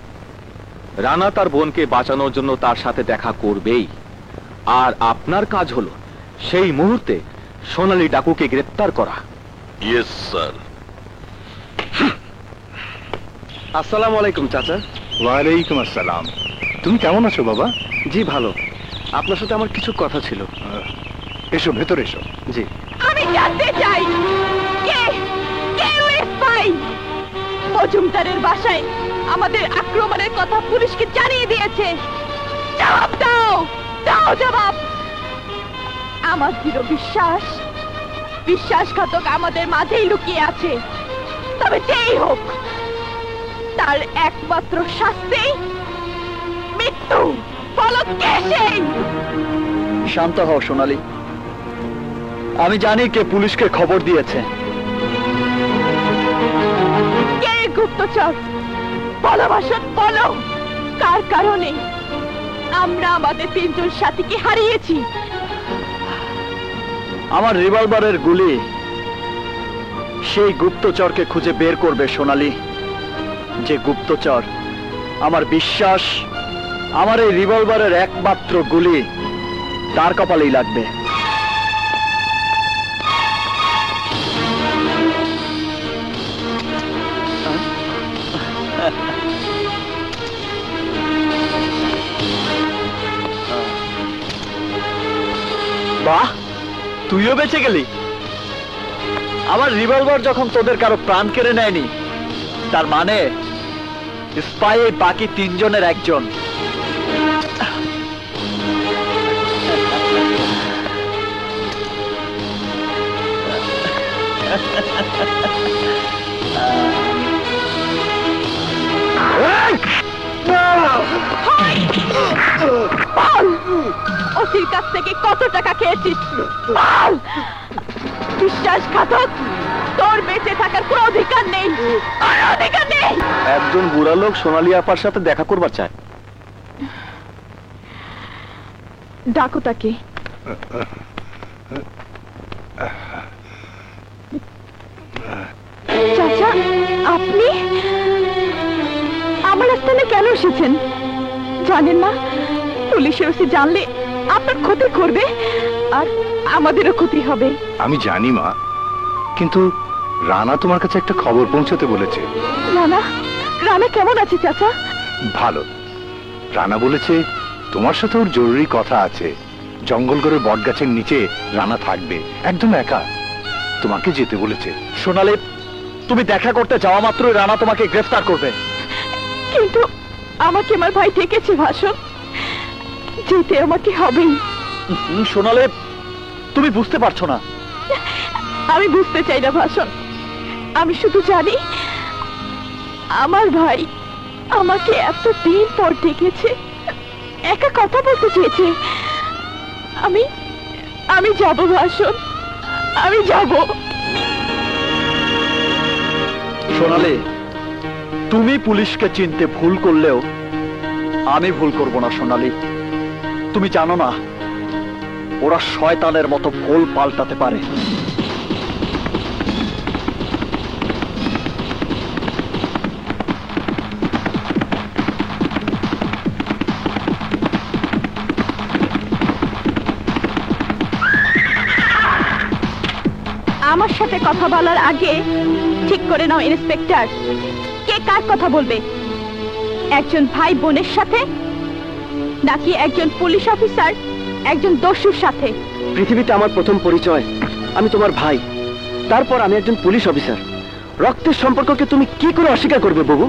রানা তার বোনকে বাঁচানোর জন্য তার সাথে দেখা করবেই, আর আপনার কাজ হলো সেই মুহূর্তে সোনালী ডাকুকে গ্রেফতার করা। Yes sir. আসসালামু আলাইকুম চাচা। ওয়ালাইকুম আসসালাম। তুমি কেমন আছো বাবা? জি ভালো। আপনার সাথে আমার কিছু কথা ছিল। এসো, ভেতরে এসো। জি। আমি জানতে চাই কে কে ওই স্পাই মজুমদারের বাসায় আমাদের আক্রমণের কথা পুলিশকে জানিয়ে দিয়েছে। জবাব দাও, দাও জবাব। আমার দৃঢ় বিশ্বাস, বিশ্বাসঘাতক আমাদের মাঝেই লুকিয়ে আছে। তবে যেই হোক, তার একমাত্র শাস্তি মৃত্যু। বলো কে সেই? শান্ত হও সোনালী। আমি জানি কে পুলিশকে খবর দিয়েছে। কে গুপ্তচর? বলো ভাষণ, বলো। কার কারণে আমরা আমাদের 3 জন সাথীকে হারিয়েছি? আমার রিভলভারের গুলি সেই গুপ্তচরকে খুঁজে বের করবে সোনালী। যে গুপ্তচর, আমার বিশ্বাস, আমার এই রিভলভারের একমাত্র গুলি তার কপালেই লাগবে। বাহ, তুইও বেঁচে গেলি। আমার রিভলভার যখন তোদের কারো প্রাণ কেড়ে নেয়নি, তার মানে স্পাই এই বাকি 3 জনের একজন। ওসির কাছ থেকে কত টাকা খেয়েছিস? বল। বিশ্বাসঘাতক, তোর বেঁচে থাকার কোনো অধিকার নেই। আর অধিকার নেই। একজন বুড়া লোক সোনালী আপার সাথে দেখা করবার চায়। ডাকো তাকে। চাচা, আপনি আমার স্থানে কেন এসেছেন? জানেন না পুলিশের ওসি জানলে আপনার ক্ষতি করবে, আর আমাদেরও ক্ষতি হবে। আমি জানি মা, কিন্তু রানা তোমার কাছে একটা খবর পৌঁছাতে বলেছে। রানা রানা কেমন আছে চাচা? ভালো। রানা বলেছে তোমার সাথে ওর জরুরি কথা আছে। জঙ্গলগড়ের বট গাছের নিচে রানা থাকবে, একদম একা। তোমাকে যেতে বলেছে। সোনালি, তুমি দেখা করতে যাওয়া মাত্রই রানা তোমাকে গ্রেফতার করবে। কিন্তু আমাকে আমার ভাই ডেকেছে ভাষণ, যেতে আমাকে হবেই। সোনালি, তুমি বুঝতে পারছো না। আমি বুঝতে চাই না ভাষণ, আমি শুধু জানি আমার ভাই আমাকে এতদিন পর ডেকেছে, একা কথা বলতে চেয়েছে। আমি যাব ভাষণ, আমি যাব। সোনালি, তুমি পুলিশকে চিনতে ভুল করলেও আমি ভুল করব না সোনালি। তুমি জানো না ওরা শয়তানের মতো ভুল পাল্টাতে পারে। আমার সাথে কথা বলার আগে ঠিক করে নাও ইন্সপেক্টর, কে কার কথা বলবে? একজন ভাই বোনের সাথে, নাকি একজন পুলিশ অফিসার একজন দস্যুর সাথে? পৃথিবীতে আমার প্রথম পরিচয়, আমি তোমার ভাই, তারপর আমি একজন পুলিশ অফিসার। রক্তের সম্পর্ককে তুমি কি করে অস্বীকার করবে বাবু?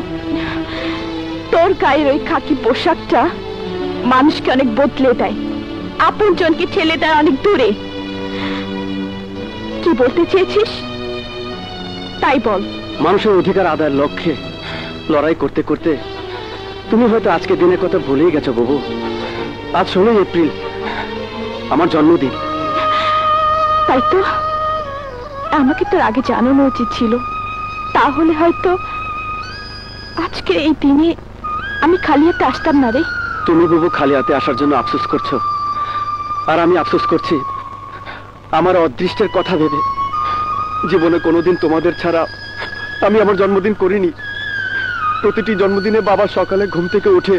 তোর গায়ের ওই খাকি পোশাকটা মানুষকে অনেক বদলে দেয়, আপনজনকে ঠেলে দেয় অনেক দূরে। কি বলতে চেয়েছিস তাই বল। মানুষের অধিকার আদায়ের লক্ষ্যে লড়াই করতে করতে তুমি হয়তো আজকে দিনের কথা ভুলেই গেছো বাবু। আজ 16 এপ্রিল, আমার জন্মদিন। তাই তো, আমাকে তোর আগে জানানো উচিত ছিল, তাহলে হয়তো আজকে এই দিনে আমি খালি হাতে আসতাম না রে। তুমি বাবু খালি হাতে আসার জন্য আফসোস করছো, আর আমি আফসোস করছি আমার অদৃষ্টের কথা ভেবে। জীবনে কোনোদিন তোমাদের ছাড়া আমি আমার জন্মদিন করিনি। প্রতিটি জন্মদিনে বাবা সকালে ঘুম থেকে উঠে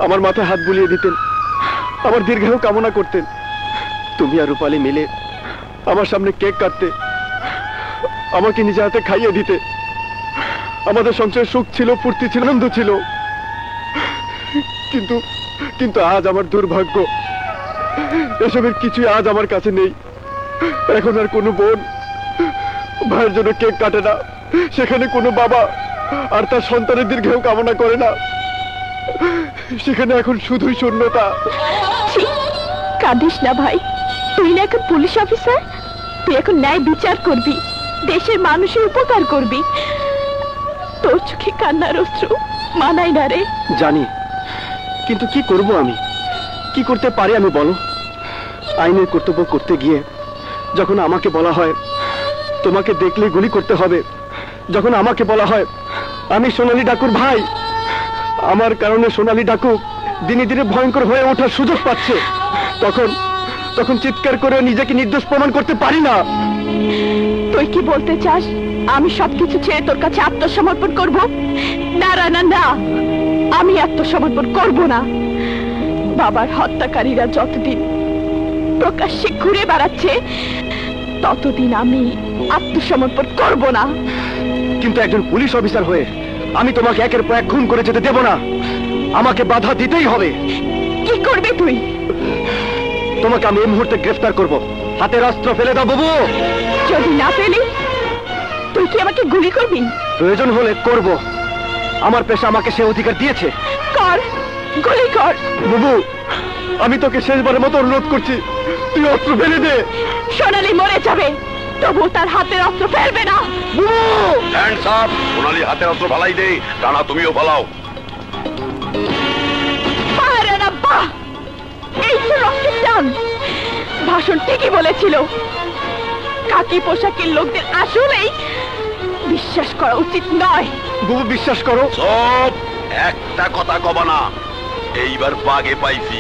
আমার মাথায় হাত বুলিয়ে দিতেন, আমার দীর্ঘায়ু কামনা করতেন। তুমি আর রূপালী মিলে আমার সামনে কেক কাটতে, আমাকে নিজে হাতে খাইয়ে দিতে। আমাদের সংসারে সুখ ছিল, ফুর্তি ছিল, আনন্দ ছিল। কিন্তু কিন্তু আজ আমার দুর্ভাগ্য, এসবের কিছুই আজ আমার কাছে নেই। এখন আর কোনো বোন ভাইয়ের জন্য কেক কাটে না, সেখানে কোনো বাবা আর তার সন্তানের দীর্ঘায়ু কামনা করে না। সেখানে এখন শুধুই শূন্যতা। ছি, কাঁদিস না ভাই, তুই না এখন পুলিশ অফিসার, তুই এখন ন্যায় বিচার করবি, দেশের মানুষের উপকার করবি। তোর চোখে কান্নার অশ্রু মানাই না রে। জানি, কিন্তু কি করব আমি? কি করতে পারি আমি বলো? আইনের কর্তব্য করতে গিয়ে যখন আমাকে বলা হয় তোমাকে দেখলে গুলি করতে হবে, যখন আমাকে বলা হয় আমি সোনালী ডাকুর ভাই, আমার কারণে সোনালী ডাকু দিনে দিনে ভয়ঙ্কর হয়ে ওঠার সুযোগ পাচ্ছে, তখন তখন চিৎকার করে নিজেকে নির্দোষ প্রমাণ করতে পারি না। তুই কি বলতে চাস আমি সবকিছু ছেড়ে তোর কাছে আত্মসমর্পণ করব? না রানা, না, আমি আত্মসমর্পণ করব না। বাবার হত্যাকারীরা যতদিন প্রকাশ্যে ঘুরে বেড়াচ্ছে ততদিন আমি আত্মসমর্পণ করব না। কিন্তু একজন পুলিশ অফিসার হয়ে আমি তোমাকে একের পর এক খুন করে যেতে দেব না। আমাকে বাধা দিতেই হবে। কি করবে তুই? তোমাকে আমি এই মুহূর্তে গ্রেফতার করব। হাতের অস্ত্র ফেলে দাও বাবু। যদি না ফেলি তুই কি আমাকে গুলি করবি? প্রয়োজন হলে করব, আমার পেশা আমাকে সে অধিকার দিয়েছে। কর, গুলি কর। বাবু, আমি তোকে শেষবারের মতো অনুরোধ করছি, তুই অস্ত্র ফেলে দে। সোনালী মরে যাবে, তবু তার হাতের অস্ত্র ফেলবে না। Hands up! সোনালী হাতের অস্ত্র ফালাই দে, রানা তুমিও ফালাও। বাহ রানা, বাহ! এই তো রক্তের টান। ভাষণ ঠিকই বলেছিল, খাকি পোশাকের লোকদের আসলেই বিশ্বাস করা উচিত নয়। বাবু বিশ্বাস করো। সব একটা কথা কবা না, এইবার বাগে পাইছি।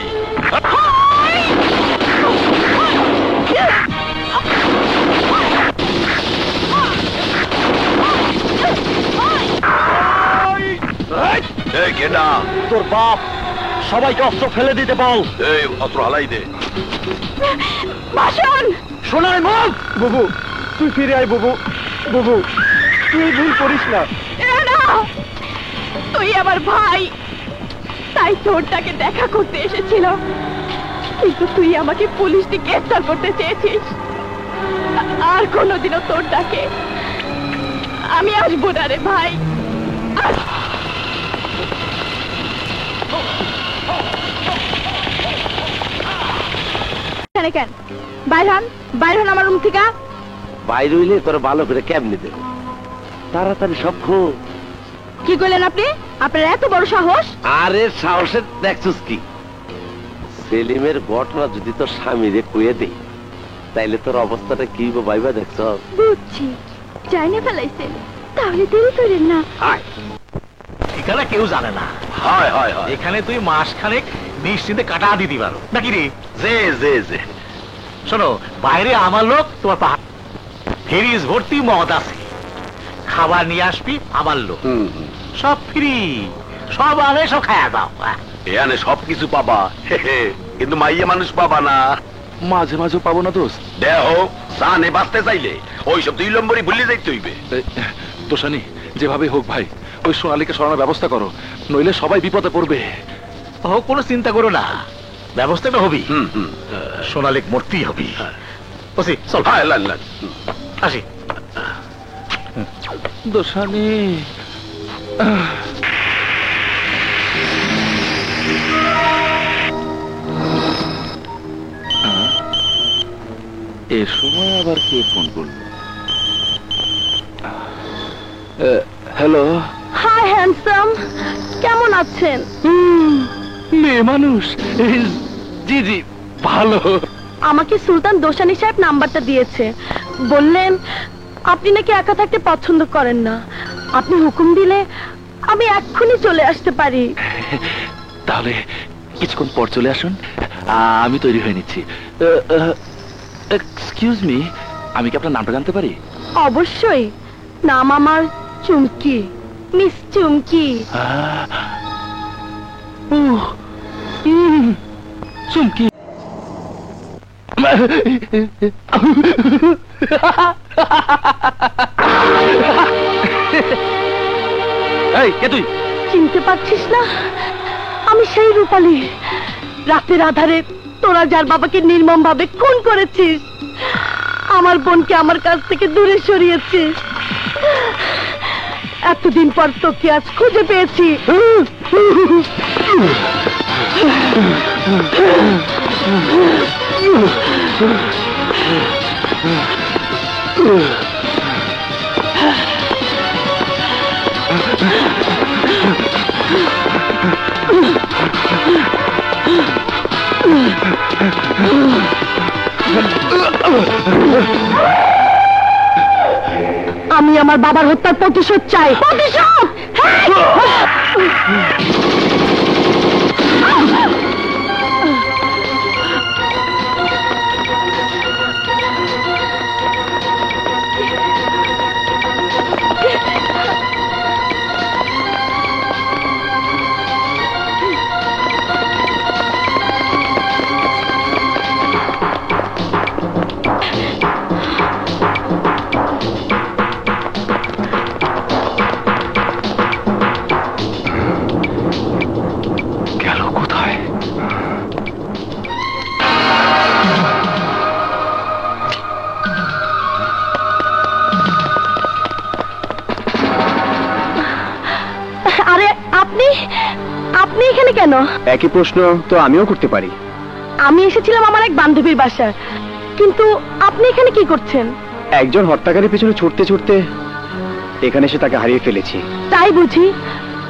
এই কেডা? তোর বাপ। সবাইকে অস্ত্র ফেলে দিতে বল। এই অস্ত্র হালাই দে। ভাষণ! সোনালী মুখ! বাবু, তুই ফিরে আয় বুবু। বুবু, তুই ভুল করিস না। না, তুই আমার ভাই, তাই তোরটাকে দেখা করতে এসেছিল, কিন্তু তুই আমাকে পুলিশ দিয়ে গ্রেফতার করতে চেয়েছিস। আর কোনোদিনও তোর ডাকে আমি আসবো না রে ভাই। কেন বাইরন বাইরন আমার রুম থেকে। বাইরে হইলে তোর ভালো করে কেমনি দেবে, তাড়াতাড়ি সব খোঁজ। কি করলেন আপনি? আপনার এত বড় সাহস? আরে সাহসের দেখছিস কি? সেলিমের ঘটনা যদি তোর স্বামীরে কয়ে দেই, তাইলে তোর অবস্থাটা কি ভাইবা দেখছ? বুঝছি, জানি ফেলাইছেন, তাহলে দেরি করেন না। এখানে কেউ জানে না। হয় হয় হয়। এখানে তুই মাস খানেক নিশ্চিন্তে কাটা দিতে পারো নাকি রে? যে যে যে শোনো, বাইরে আমার লোক, তোমার পাহাড় ফেরিজ ভর্তি মদ আছে, খাবার নিয়ে আসবি আমার লোক, সব ফ্রি, সব আনে, সব খায়া দাও। এখানে সবকিছু পাবা, কিন্তু মাইয়া মানুষ পাবা না। মাঝে মাঝে পাবো না দোস্ত। দেহ জানে বাঁচতে চাইলে ওইসব 2 নম্বরই ভুলে যাইতে হইবে। দোষানি, যেভাবে হোক ভাই ওই সোনালীকে সরানোর ব্যবস্থা করো, নইলে সবাই বিপদে পড়বে। ও কোনো চিন্তা করো না, ব্যবস্থাটা হবি। সোনালীক মূর্তি হবি। বসি চল। আসি। দোষানি, এ সময় আবার কে ফোন করলো? হ্যালো। হাই হ্যান্ডসাম, কেমন আছেন? মেয়ে মানুষ? জি জি ভালো। আমাকে সুলতান দোসানি সাহেব নাম্বারটা দিয়েছে, বললেন আপনি নাকি একা থাকতে পছন্দ করেন না, আপনি হুকুম দিলে আমি এক্ষুনি চলে আসতে পারি। তাহলে কিছুক্ষণ পর চলে আসুন, আমি তৈরি হয়ে নিচ্ছি। এক্সকিউজ মি, আমি কি আপনার নামটা জানতে পারি? অবশ্যই, নাম আমার চুমকি, মিস চুমকি। চুমকি। এই কে তুই? চিনতে পারছিস না? আমি সেই রূপালী, রাতের আধারে তোরা যার বাবাকে নির্মম ভাবে খুন করেছিস, আমার বোনকে আমার কাছ থেকে দূরে সরিয়েছিস। এতদিন পর তোকে আজ খুঁজে পেয়েছি। আমি আমার বাবার হত্যার প্রতিশোধ চাই। প্রতিশোধ! আপনি এখানে কেন? একই প্রশ্ন তো আমিও করতে পারি। আমি এসেছিলাম আমার এক বান্ধবীর বাসায়, কিন্তু আপনি এখানে কি করছেন? একজন হত্যাকারীর পেছনে ছুটতে ছুটতে এখানে এসে তাকে হারিয়ে ফেলেছি। তাই বুঝি?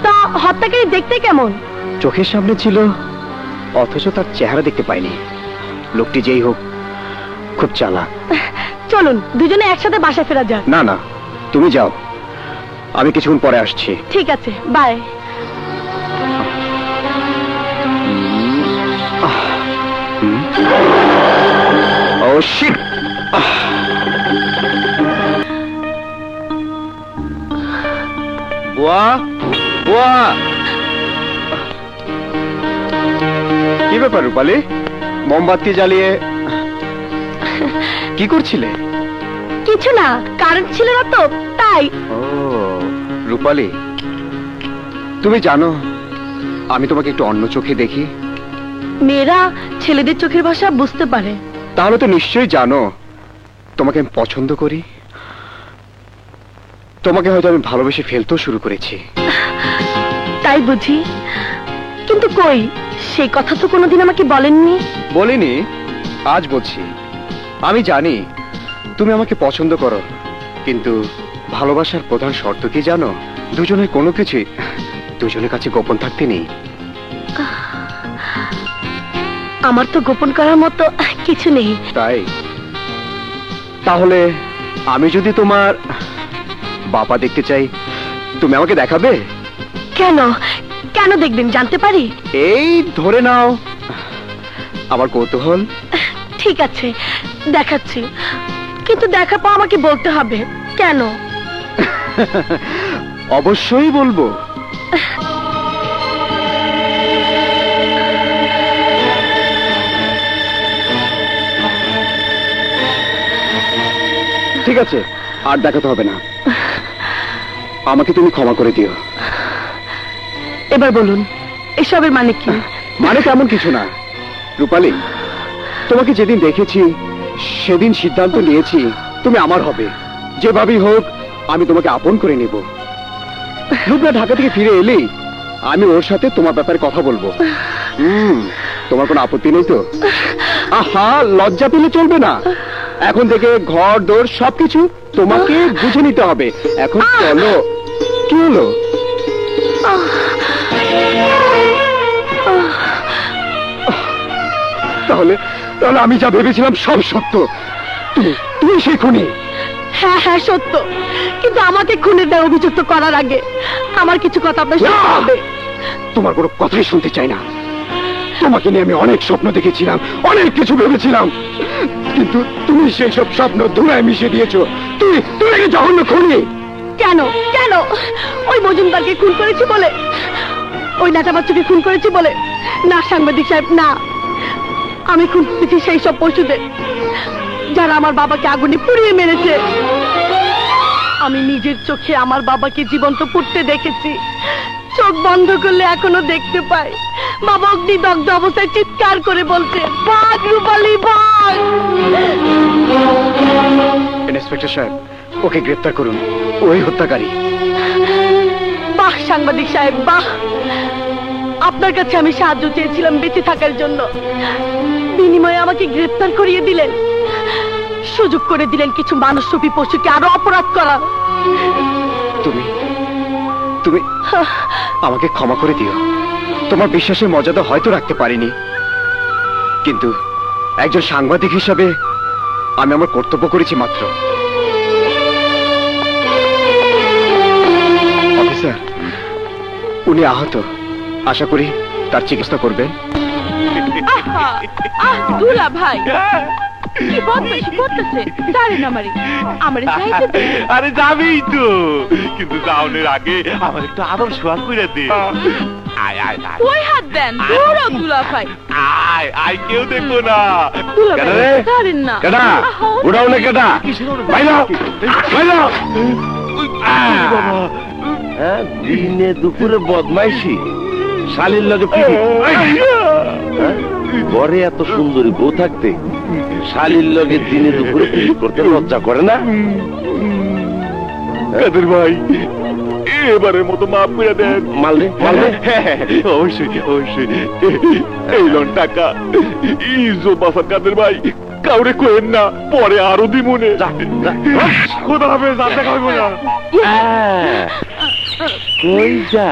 তা হত্যাকারী দেখতে কেমন? চোখের সামনে ছিল, অথচ তার চেহারা দেখতে পাইনি। লোকটি যেই হোক, খুব চালাক। চলুন দুজনে একসাথে বাসায় ফেরা যাক। না না, তুমি যাও, আমি কিছুক্ষণ পরে আসছি। ঠিক আছে, বাই। O sheet! বুয়া, বুয়া! কি ব্যাপার রূপালী, মোমবাতি জ্বালিয়ে কি করছিলে? কি কিছু না, কারেন্ট ছিল না তো তাই। ও রূপালী, তুমি জানো আমি তোমাকে একটু অন্য চোখে দেখি। মেয়েরা ছেলেদের চোখের ভাষা বুঝতে পারে। তাহলে তো নিশ্চয়ই জানো তোমাকে আমি পছন্দ করি। তোমাকে হয়তো আমি ভালোবেসে ফেলতেও শুরু করেছি। তাই বুঝি? কিন্তু কই, সেই কথা তো কোনোদিন আমাকে বলেননি। বলিনি, আজ বলছি। আমি জানি তুমি আমাকে পছন্দ করো, কিন্তু ভালোবাসার প্রধান শর্ত কি জানো? দুজনের কোনো কিছুই দুজনের কাছে গোপন থাকতে নেই। আমার তো গোপন করার মতো কিছু নেই। তাই? তাহলে আমি যদি তোমার বাবা দেখতে চাই, তুমি আমাকে দেখাবে? কেন কেন দেখবেন জানতে পারি? এই ধরে নাও আমার কৌতূহল। ঠিক আছে, দেখাচ্ছি, কিন্তু দেখার পর আমাকে বলতে হবে কেন। অবশ্যই বলবো। ঠিক আছে, আর দেখাতে হবে না, আমাকে তুমি ক্ষমা করে দিও। এবার বলুন এসবের মানে কি? মানে তেমন কিছু না রূপালী, তোমাকে যেদিন দেখেছি সেদিন সিদ্ধান্ত নিয়েছি তুমি আমার হবে। যেভাবেই হোক আমি তোমাকে আপন করে নেব। রূপনা ঢাকা থেকে ফিরে এলেই আমি ওর সাথে তোমার ব্যাপারে কথা বলবো। তোমার কোনো আপত্তি নেই তো? আহা, লজ্জা পেলে চলবে না। এখন থেকে ঘর দোর সবকিছু তোমাকে বুঝে নিতে হবে। এখন চলো। কি হলো? তাহলে তাহলে আমি যা ভেবেছিলাম সব সত্য। তুমি সেই খুনি? হ্যাঁ হ্যাঁ সত্য, কিন্তু আমাকে খুনের দায়ে অভিযুক্ত করার আগে আমার কিছু কথা আপনার শুনতে হবে। তোমার কোনো কথাই শুনতে চাই না। তোমাকে নিয়ে আমি অনেক স্বপ্ন দেখেছিলাম, অনেক কিছু ভেবেছিলাম, কিন্তু তুমি সেই সব স্বপ্ন ধুলায় মিশিয়ে দিয়েছো। তুমি কি জঘন্য খুনি? কেন কেন? ওই মজুমদারকে খুন করেছি বলে? ওই নাটা বাচ্চাকে খুন করেছি বলে? না সাংবাদিক সাহেব, না। আমি খুন করেছি সেই সব পশুদের যারা আমার বাবাকে আগুনে পুড়িয়ে মেরেছে। আমি নিজের চোখে আমার বাবাকে জীবন্ত পুড়তে দেখেছি। চোখ বন্ধ করলে এখনো দেখতে পাই বাবা অগ্নিদগ্ধ অবস্থায় চিৎকার করে বলছে, ভাগ রূপালী ভাগ। ইন্সপেক্টর সাহেব, ওকে গ্রেফতার করুন, ওই হত্যাকারী। বাহ সাংবাদিক সাহেব, বাহ। আপনার কাছে আমি সাহায্য চেয়েছিলাম বেঁচে থাকার জন্য, বিনিময়ে আমাকে গ্রেফতার করিয়ে দিলেন, সুযোগ করে দিলেন কিছু মানুষরূপী পশুকে আরো অপরাধ করা। তুমি আমাকে ক্ষমা করে দিও। তোমার বিশ্বাসের মর্যাদা হয়তো রাখতে পারিনি, কিন্তু একজন সাংবাদিক হিসাবে আমি আমার কর্তব্য করেছি মাত্র। অফিসার, উনি আহত, আশা করি তার চিকিৎসা করবেন। দুলা ভাই কি বদমাইশি করতেছে? দাঁড়ে না মারি, আমারে যাইতে দে। আরে যাবেই তো, কিন্তু যাওয়ার আগে আমার একটু আদর সোয়াদ করে দে। আয় আয় আয়, ওই হাত দেন, দৌড়াও দুলা ভাই। আয় আয়, কেউ দেখবো না। দুলা কেন ভাই রে? দাঁড়েন না। কেডা উড়াও না? কেডা বাইরা বাইরা? হ্যাঁ, দিনে দুপুরে বদমাইশি, শালীর লগে পিড়ি। ঘরে এত সুন্দরী বউ থাকতে শালীর লগে দিনে দুপুরে পিড়ি করতে লজ্জা করে না? কাদের ভাই, এবারের মতো মাফ করে দেন। মালদে মালদে। অবশ্যই অবশ্যই। এই লন টাকা, ইজ্জত বাঁচান কাদের ভাই, কাউরে কোয়েন না, পরে আরো দিমুনে। খোদা হাফেজ, আর দেখা হইব না। কই যা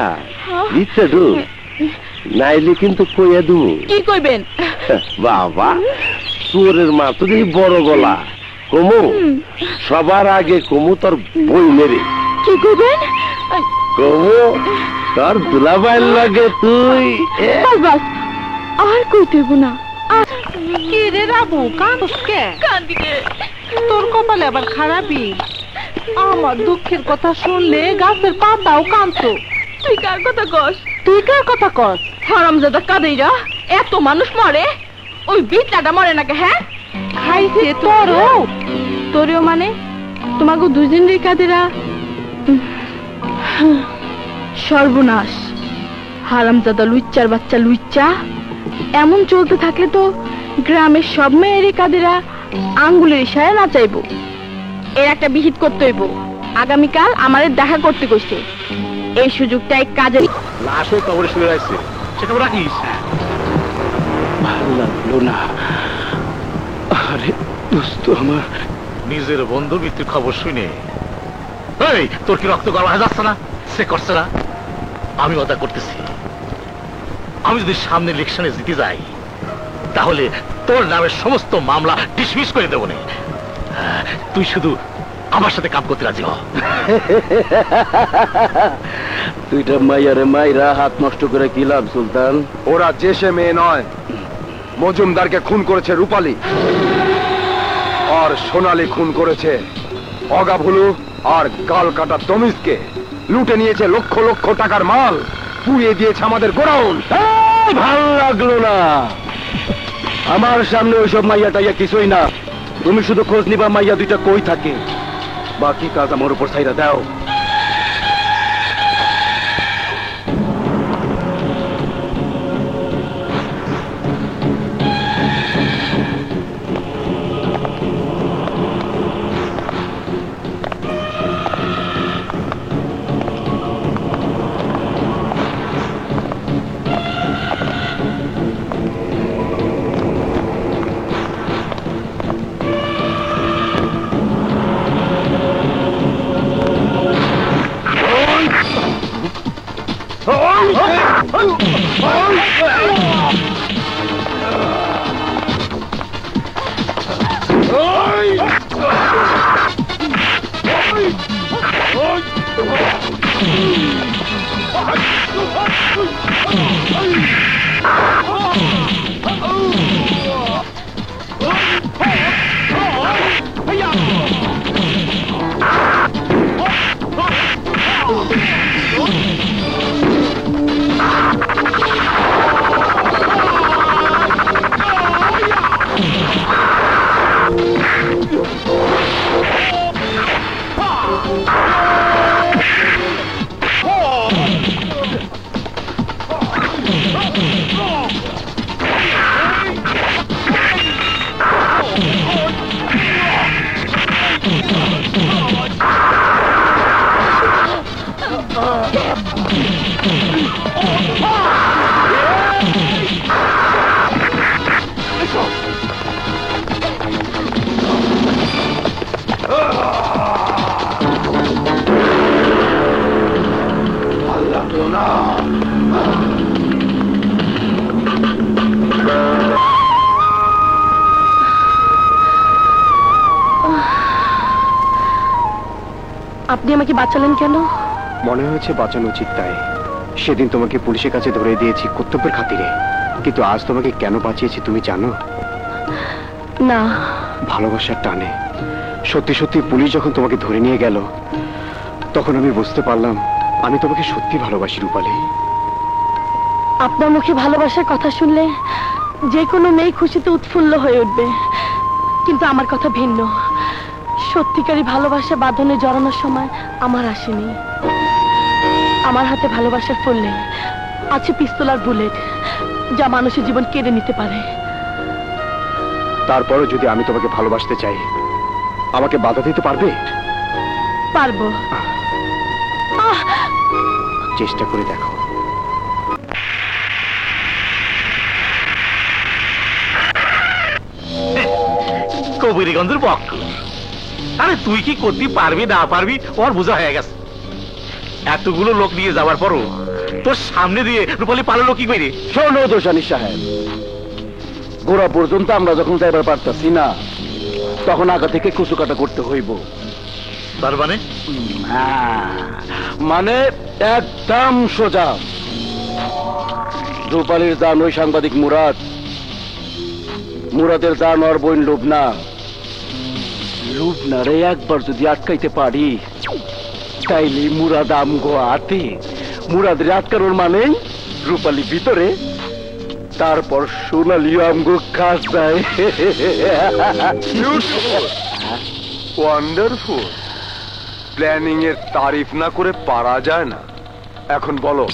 ইচ্ছে দু, নাইলে কিন্তু কইয়া দু। কি কইবেন? বাবা, চোরের মা তো দেখি বড় গলা। কমু সবার আগে কমু তোর বই মেরে। কি কইবেন? কমু তোর দুলাভাইয়ের লাগে তুই। বাস বাস, আর কইতে হইব না। কি রে রাবু, কাঁদস কে? কান্দি কে? তোর কপালে আবার খারাপই। আমার দুঃখের কথা শুনলে গাছের পাতাও কাঁদতো। তুই কার কথা কস? তুই কার কথা কস? হারামজাদা কাদেইরা, এত মানুষ মরে, ওই বিটলাটা মরে নাকি? হ্যাঁ, খাইছে তোরও। তোরেও মানে তোমাকে দুজনের কাদেরা সর্বনাশ। হারামজাদা লুচ্চার বাচ্চা লুচ্চা, এমন চলতে থাকলে তো গ্রামের সব মেয়েরই কাদেরা আঙ্গুলের ইশারায় নাচাইব। এর একটা বিহিত করতে হইব। আগামীকাল আমাদের দেখা করতে কইছে, এই সুযোগটা এক কাজে। লাশও কবরে শুয়ে রাখছে, সে খবর রাখিস। ভালো লাগলো না। আরে দোস্ত আমার, নিজের বন্ধু মৃত্যুর খবর শুনে এই তোর কি রক্ত গরম হয়ে যাচ্ছে না? সে করছে না, আমি ওটা করতেছি। আমি যদি সামনে ইলেকশনে জিতে যাই, তাহলে তোর নামের সমস্ত মামলা ডিসমিস করে দেবো না। তুই শুধু আমার সাথে কাম করতে রাজি হ। দুইটা মাইয়ারে মাইরা হাত নষ্ট করে কি লাভ সুলতান? ওরা যে সে মেয়ে নয়, মজুমদারকে খুন করেছে রূপালী, আর সোনালী খুন করেছে অগাভুলু আর গাল কাটা তমিজকে। লুটে নিয়েছে লক্ষ লক্ষ টাকার মাল, পুড়িয়ে দিয়েছে আমাদের গোডাউন। ভালো লাগলো না। আমার সামনে ওইসব মাইয়া টাইয়া কিছুই না। তুমি শুধু খোঁজ নিবা মাইয়া দুইটা কই থাকে, বাকি কাজ আমার উপর ছাইরা দাও। আপনি আমাকে বাঁচালেন কেন? মনে হয়েছে বাঁচানো উচিত তাই। সেদিন তোমাকে পুলিশের কাছে ধরে দিয়েছি কর্তব্যের খাতিরে, কিন্তু আজ তোমাকে কেন বাঁচিয়েছি তুমি জানো? না। ভালোবাসার টানে। সত্যি সত্যি পুলিশ যখন তোমাকে ধরে নিয়ে গেল, তখন আমি বুঝতে পারলাম আমি তোমাকে সত্যি ভালোবাসি রূপালী। আপনার মুখে ভালোবাসার কথা শুনলে যে কোনো মেয়ে খুশিতে উৎফুল্ল হয়ে উঠবে, কিন্তু আমার কথা ভিন্ন। সত্যিকারী ভালোবাসা বাঁধনে জড়ানোর সময় আমার আসেনি। আমার হাতে ভালোবাসার ফুল নেই, আছে পিস্তল আর বুলেট, যা মানুষের জীবন কেড়ে নিতে পারে। তারপরও যদি আমি তোমাকে ভালোবাসতে চাই, আমাকে বাধা দিতে পারবে? পারবো। চেষ্টা করে দেখো। কবিরগঞ্জের পক্ষ। আরে তুই কি করতে পারবি না পারবি ওর বোঝা হয়ে গেছে। এতগুলো লোক নিয়ে যাওয়ার পরও তোর সামনে দিয়ে রূপালী পালালো কি করে? শোনো দোষানি সাহেব, গোড়া পর্যন্ত আমরা যখন যাইবার পারতাছি না, তখন আগা থেকে কুচু কাটা করতে হইব। তার মানে? মানে একদম সোজা। রূপালীর জান ওই সাংবাদিক মুরাদ, মুরাদের জান ওর বোন লুবনা। লুবনারে একবার যদি আটকাইতে পারি, তাইলে মুরাদ আমগো হাতে। মুরাদের আটকানোর মানে রূপালী ভিতরে, তারপর সোনালী আমগো কাজ যায়। ওয়ান্ডারফুল। প্ল্যানিং এর তারিফ না করে পারা যায় না। এখন বলো,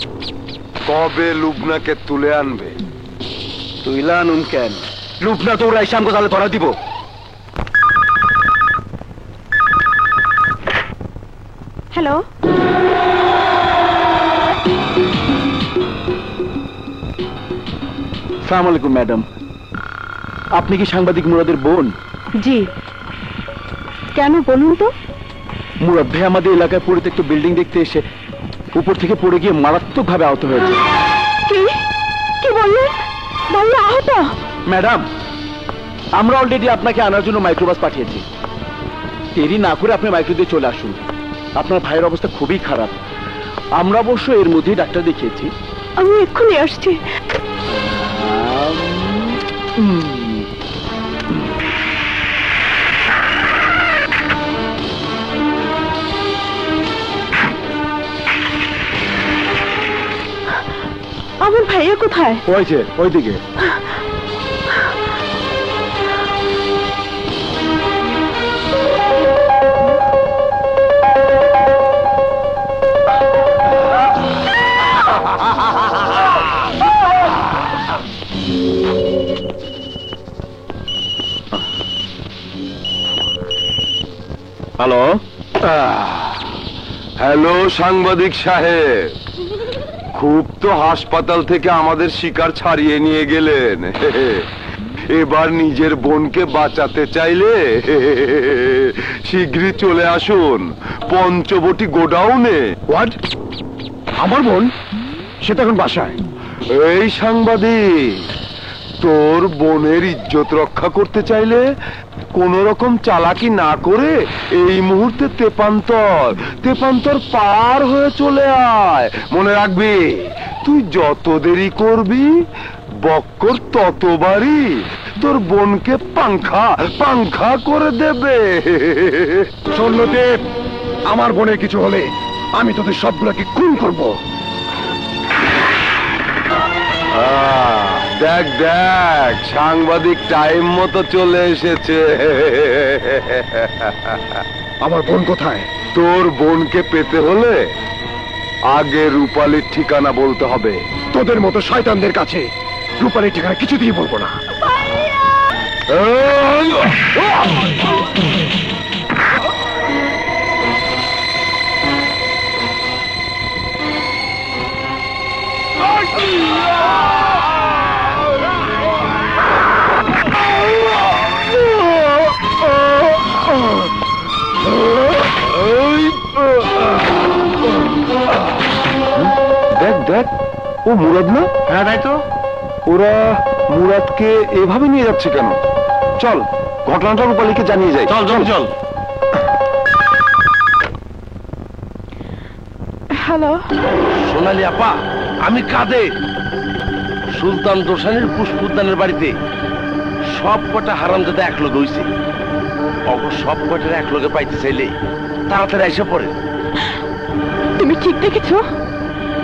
কবে লুবনাকে তুলে আনবে? তুইলা আনুন কেন? লুবনা তো ওরা শ্যামকে তাহলে ধরা দিব। হ্যালো, সালাম আলাইকুম ম্যাডাম, আপনি কি সাংবাদিক মুরাদের বোন? জি। কেন বলুন তো? মুরাদ ভাই আমাদের এলাকায় পরিত্যক্ত বিল্ডিং দেখতে এসে উপর থেকে পড়ে গিয়ে মারাত্মক ভাবে আহত হয়েছে। কি কি বললেন? ভাইয়া আহত? ম্যাডাম, আমরা অলরেডি আপনাকে আনার জন্য মাইক্রোবাস পাঠিয়েছি। দেরি না করে আপনি মাইক্রো দিয়ে চলে আসুন। আপনার ভাইয়ের অবস্থা খুবই খারাপ। আমরা অবশ্য এর মধ্যেই ডাক্তার দেখিয়েছি। আমি এক্ষুনি আসছি। আমার ভাইয়া কোথায়? ওই যে ওইদিকে। হ্যালো। হ্যালো সাংবাদিক সাহেব, খুব তো হাসপাতাল থেকে আমাদের শিকার ছাড়িয়ে নিয়ে গেলেন। এবার নিজের বোনকে বাঁচাতে চাইলে শীঘ্রই চলে আসুন পঞ্চবটি গোডাউনে। হোয়াট? আমার বোন? সে তো এখন বাসায়। এই সাংবাদিক, তোর বোনের ইজ্জত রক্ষা করতে চাইলে কোন রকম চালাকি না করে এই মুহূর্তে তেপান্তর পার হয়ে চলে আয়। মনে রাখবি, তুই যত দেরি করবি বক্কর ততবারই তোর বোনকে পাংখা করে দেবে। সৈন্যদেব, আমার বোনের কিছু হলে আমি তোদের সবগুলোকে খুন করব। দেখ দেখ, সাংবাদিক টাইম মতো চলে এসেছে। আমার বোন কোথায়? তোর বোনকে পেতে হলে আগে রূপালীর ঠিকানা বলতে হবে। তোদের মতো শয়তানদের কাছে রূপালীর ঠিকানা কিছুতেই বলবো না। দেখ দেখ, ও মুরাদ না? হ্যাঁ তাই তো। ওরা মুরাদকে এভাবে নিয়ে যাচ্ছে কেন? চল ঘটনাটা রূপালীকে জানিয়ে যাই। চল চল চল। হ্যালো, সোনালি আপা, আমি কাদের সুলতান দোসানির পুষ্পোদ্যানের বাড়িতে সব কটা হারামজাদা এক লগে হইছে। সব কটার এক লগে পাইতে চাইলে তাড়াতাড়ি এসে পড়ে। তুমি ঠিক দেখেছো?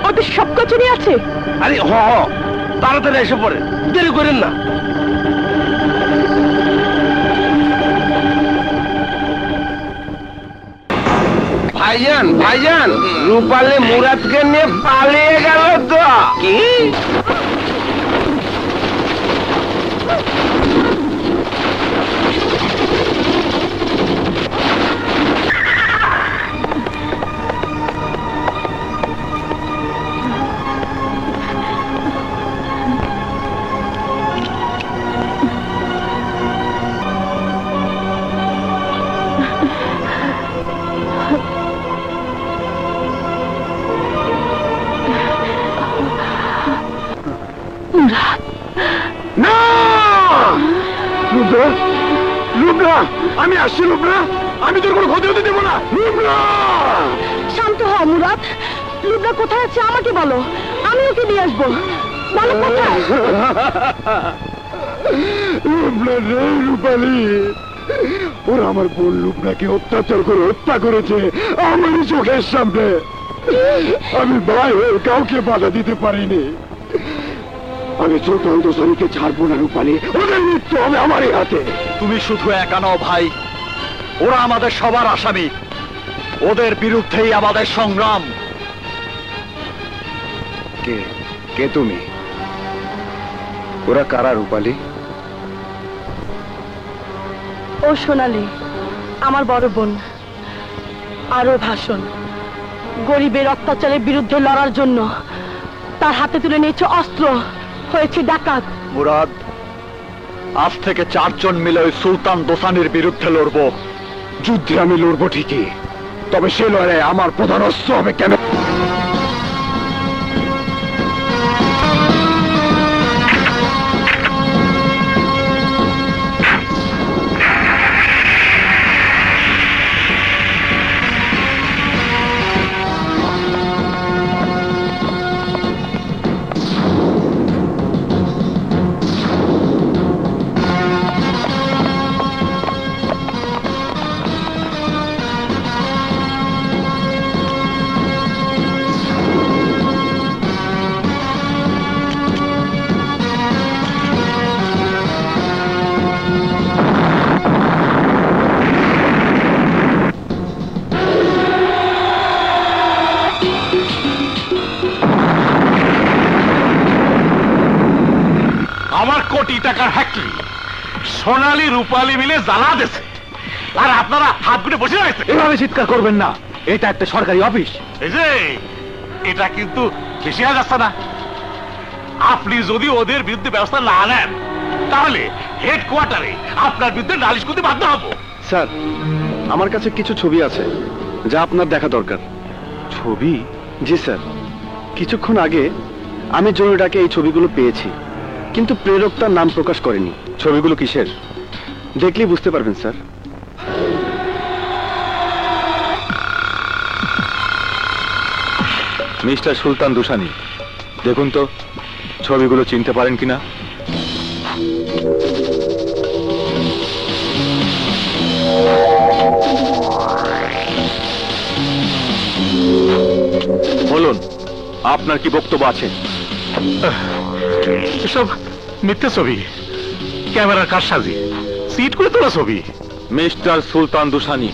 ওদের সব কচুরি আছে। আরে হ তাড়াতাড়ি এসে পড়ে, দেরি করেন না। ভাইজান রূপালী মুরাদকে নিয়ে পালিয়ে গেল তো। কি? লুবনা, আমি আসছি লুবনা, আমি তোর কোনো ক্ষতি হতে দেবো না। লুবনা, শান্ত হ মুরাদ। লুবনা কোথায় আছে আমাকে বলো, আমি ওকে নিয়ে আসবো। বলো কোথায়? লুবনা নেই রূপালী। ওরা আমার বোন লুবনাকে অত্যাচার করে হত্যা করেছে আমারই চোখের সামনে। আমি ভাই হয়ে কাউকে বাধা দিতে পারিনি। আমি সুলতান দোসানিকে ছাড়বো না রূপালী, ওদের মৃত্যু হবে আমারই হাতে। তুমি শুধু একা নও ভাই, ওরা আমাদের সবার আসামি, ওদের বিরুদ্ধেই আমাদের সংগ্রাম। কে কে তুমি? ওরা কারা রূপালী? ও সোনালি, আমার বড় বোন। আরো ভাষণ, গরিবের অত্যাচারের বিরুদ্ধে লড়ার জন্য তার হাতে তুলে নিয়েছে অস্ত্র, হয়েছে ডাকাত। মুরাদ, আজ থেকে 4 জন মিলে ওই সুলতান দোসানির বিরুদ্ধে লড়বো। যুদ্ধে আমি লড়বো ঠিকই, তবে সে লড়াই আমার প্রধান অস্ত্র হবে কেন? আমার কোটি টাকার ফ্যাক্টরি সোনালী রূপালী মিলে জ্বালা দিছে, আর আপনারা হাত গুটে বসে রয়েছে। এভাবে চিৎকার করবেন না, এটা একটা সরকারি অফিস। এই যে এটা কিন্তু বেশি হয়ে যাচ্ছে না? আপনি যদি ওদের বিরুদ্ধে ব্যবস্থা না নেন তাহলে হেডকোয়ার্টারে আপনার বিরুদ্ধে নালিশ করতে বাধ্য হব। স্যার, আমার কাছে কিছু ছবি আছে যা আপনার দেখা দরকার। ছবি? জি স্যার, কিছুক্ষণ আগে আমি জরুরি এই ছবিগুলো পেয়েছি, কিন্তু প্রেরক তার নাম প্রকাশ করেনি। ছবিগুলো কিসের দেখলেই বুঝতে পারবেন স্যার। মিস্টার সুলতান দুসানি, দেখুন তো ছবিগুলো চিনতে পারেন কিনা। বলুন, আপনার কি বক্তব্য আছে? এসব মিথ্যে ছবি, ক্যামেরার কারসাজি, সিট করে তোলা ছবি। মিস্টার সুলতান দুসানি,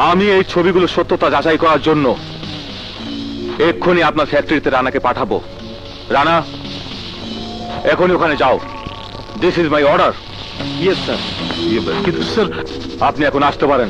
আমি এই ছবিগুলো সত্যতা যাচাই করার জন্য এক্ষুনি আপনার ফ্যাক্টরিতে রানাকে পাঠাবো। রানা, এখনই ওখানে যাও। This is my order. Yes sir. কিন্তু স্যার, আপনি এখন আসতে পারেন।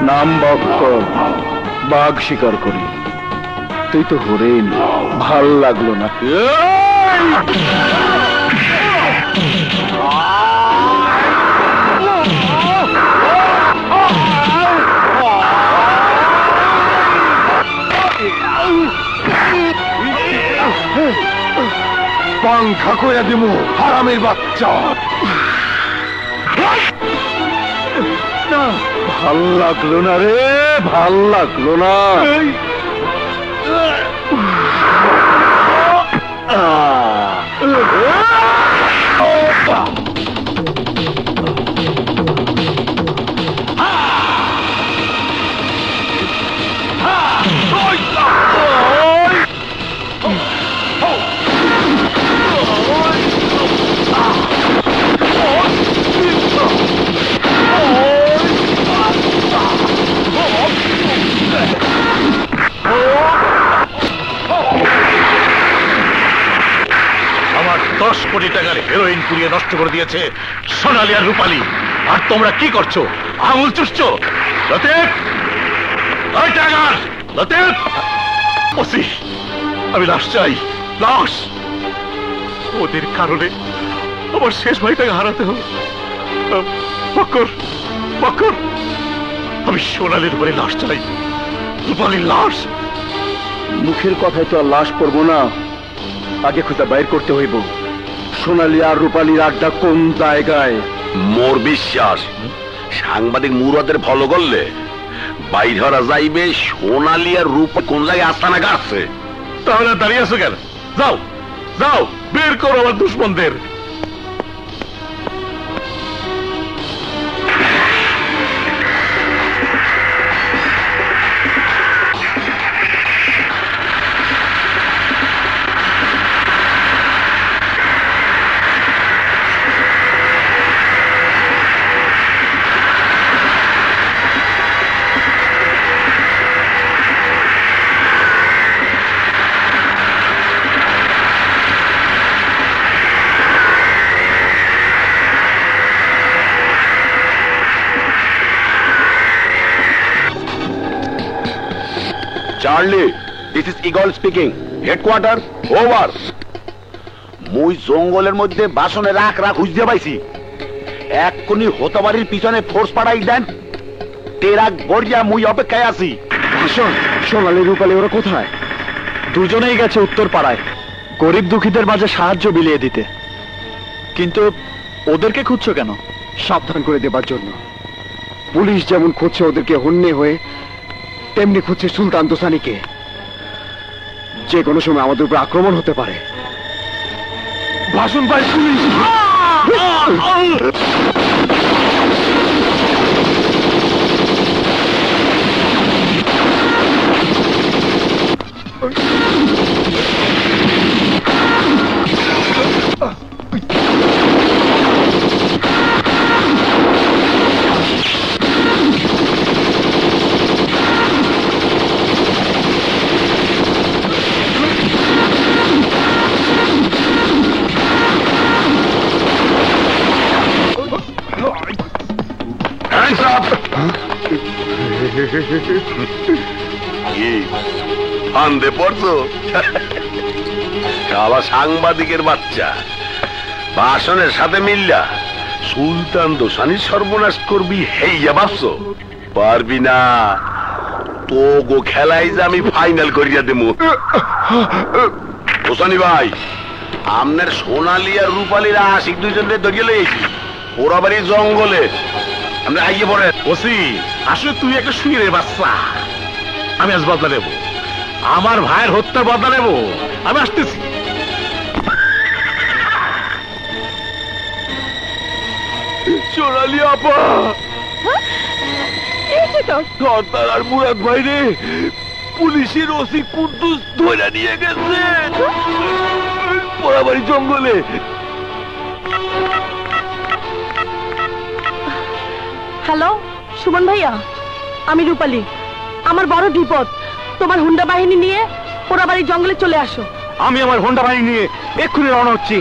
নাম বক্কর, বাঘ শিকার করি। তুই তো হরেন, ভাল লাগলো না। পাংখা কইরা দিমু, হারামের বাচ্চা। ভাল লাগলো না রে, ভাল লাগলো না। আমার 10 কোটি টাকার হেরোইন পুড়িয়ে নষ্ট করে দিয়েছে সোনালী আর রূপালী, আর তোমরা কি করছো? আঙুল চুষছো। লতিফ, ওই টাকার লতিফ, ওসি, আমি লাশ চাই, লাশ। ওদের কারণে আমার শেষ ভাইটাকে হারাতে হলো। বকর বকর, আমি সোনালির উপরে লাশ চাই, রূপালীর লাশ। মুখের কথায় তো আর লাশ পড়বো না, আগে খুঁজে বাইর করতে হইব সোনালী আর রূপালীর আড্ডা কোন জায়গায়। মোর বিশ্বাস সাংবাদিক মুরাদের ফলো করলে বাইর হরা যাইবে সোনালী আর রূপ কোন জায়গায় আস্তানা গাড়ছে। তাহলে দাঁড়িয়ে আছো কেন? যাও যাও, বের করো আমার দুশ্মনদের। Charlie, this is Eagle speaking. Headquarter, over. মুই জঙ্গলের মধ্যে বাসনে রাখ খুঁজতে পাইছি। এক্ষুনি হতবাড়ির পিছনে ফোর্স পাঠাই দেন। টেরাক বরিয়া মুই অপেক্ষায় আছি। ভাষণ, সোনালী রূপালী ওরা কোথায়? দুজনেই গেছে উত্তর পাড়ায় গরিব দুঃখীদের মাঝে সাহায্য বিলিয়ে দিতে। কিন্তু ওদেরকে খুঁজছো কেন? সাবধান করে দেবার জন্য। পুলিশ যেমন খুঁজছে ওদেরকে হন্যে হয়ে, তেমনি খুঁজছে সুলতান দোসানিকে। যে কোনো সময় আমাদের উপর আক্রমণ হতে পারে। ভাষণ ভাই, পুলিশ! Hands up! কি ফান্দে পড়ছো? শালা সাংবাদিকের বাচ্চা ভাষণের সাথে মিল্লা সুলতান দোসানির সর্বনাশ করবি হেইয়া ভাবছো? পারবি না। তো গো খেলাই যে আমি ফাইনাল করিয়া দেবো। দোসানি ভাই, আমনের সোনালী আর রূপালীর আশিক দুইজনের ধরিয়ে লইছি ওরা বাড়ির জঙ্গলে। আমরা আইয়ে পড়ে। ওসি, আসলে তুই একটা শুয়ে বাচ্চা। আমি আজ বদলা নেব, আমার ভাইয়ের হত্যার বদলা নেব। আমি আসতেছি। সোনালী আপা, সর্দার আর মুরাদ ভাই রে পুলিশের ওসি কুদ্দুস ধরে নিয়ে গেছে পোড়াবাড়ি জঙ্গলে। হ্যালো সুমন ভাইয়া, আমি রূপালী। আমার বড় বিপদ, তোমার হুন্ডা বাহিনী নিয়ে পোড়াবাড়ি জঙ্গলে চলে আসো। আমি আমার হোন্ডা বাহিনী নিয়ে এক্ষুনি রওনা হচ্ছি।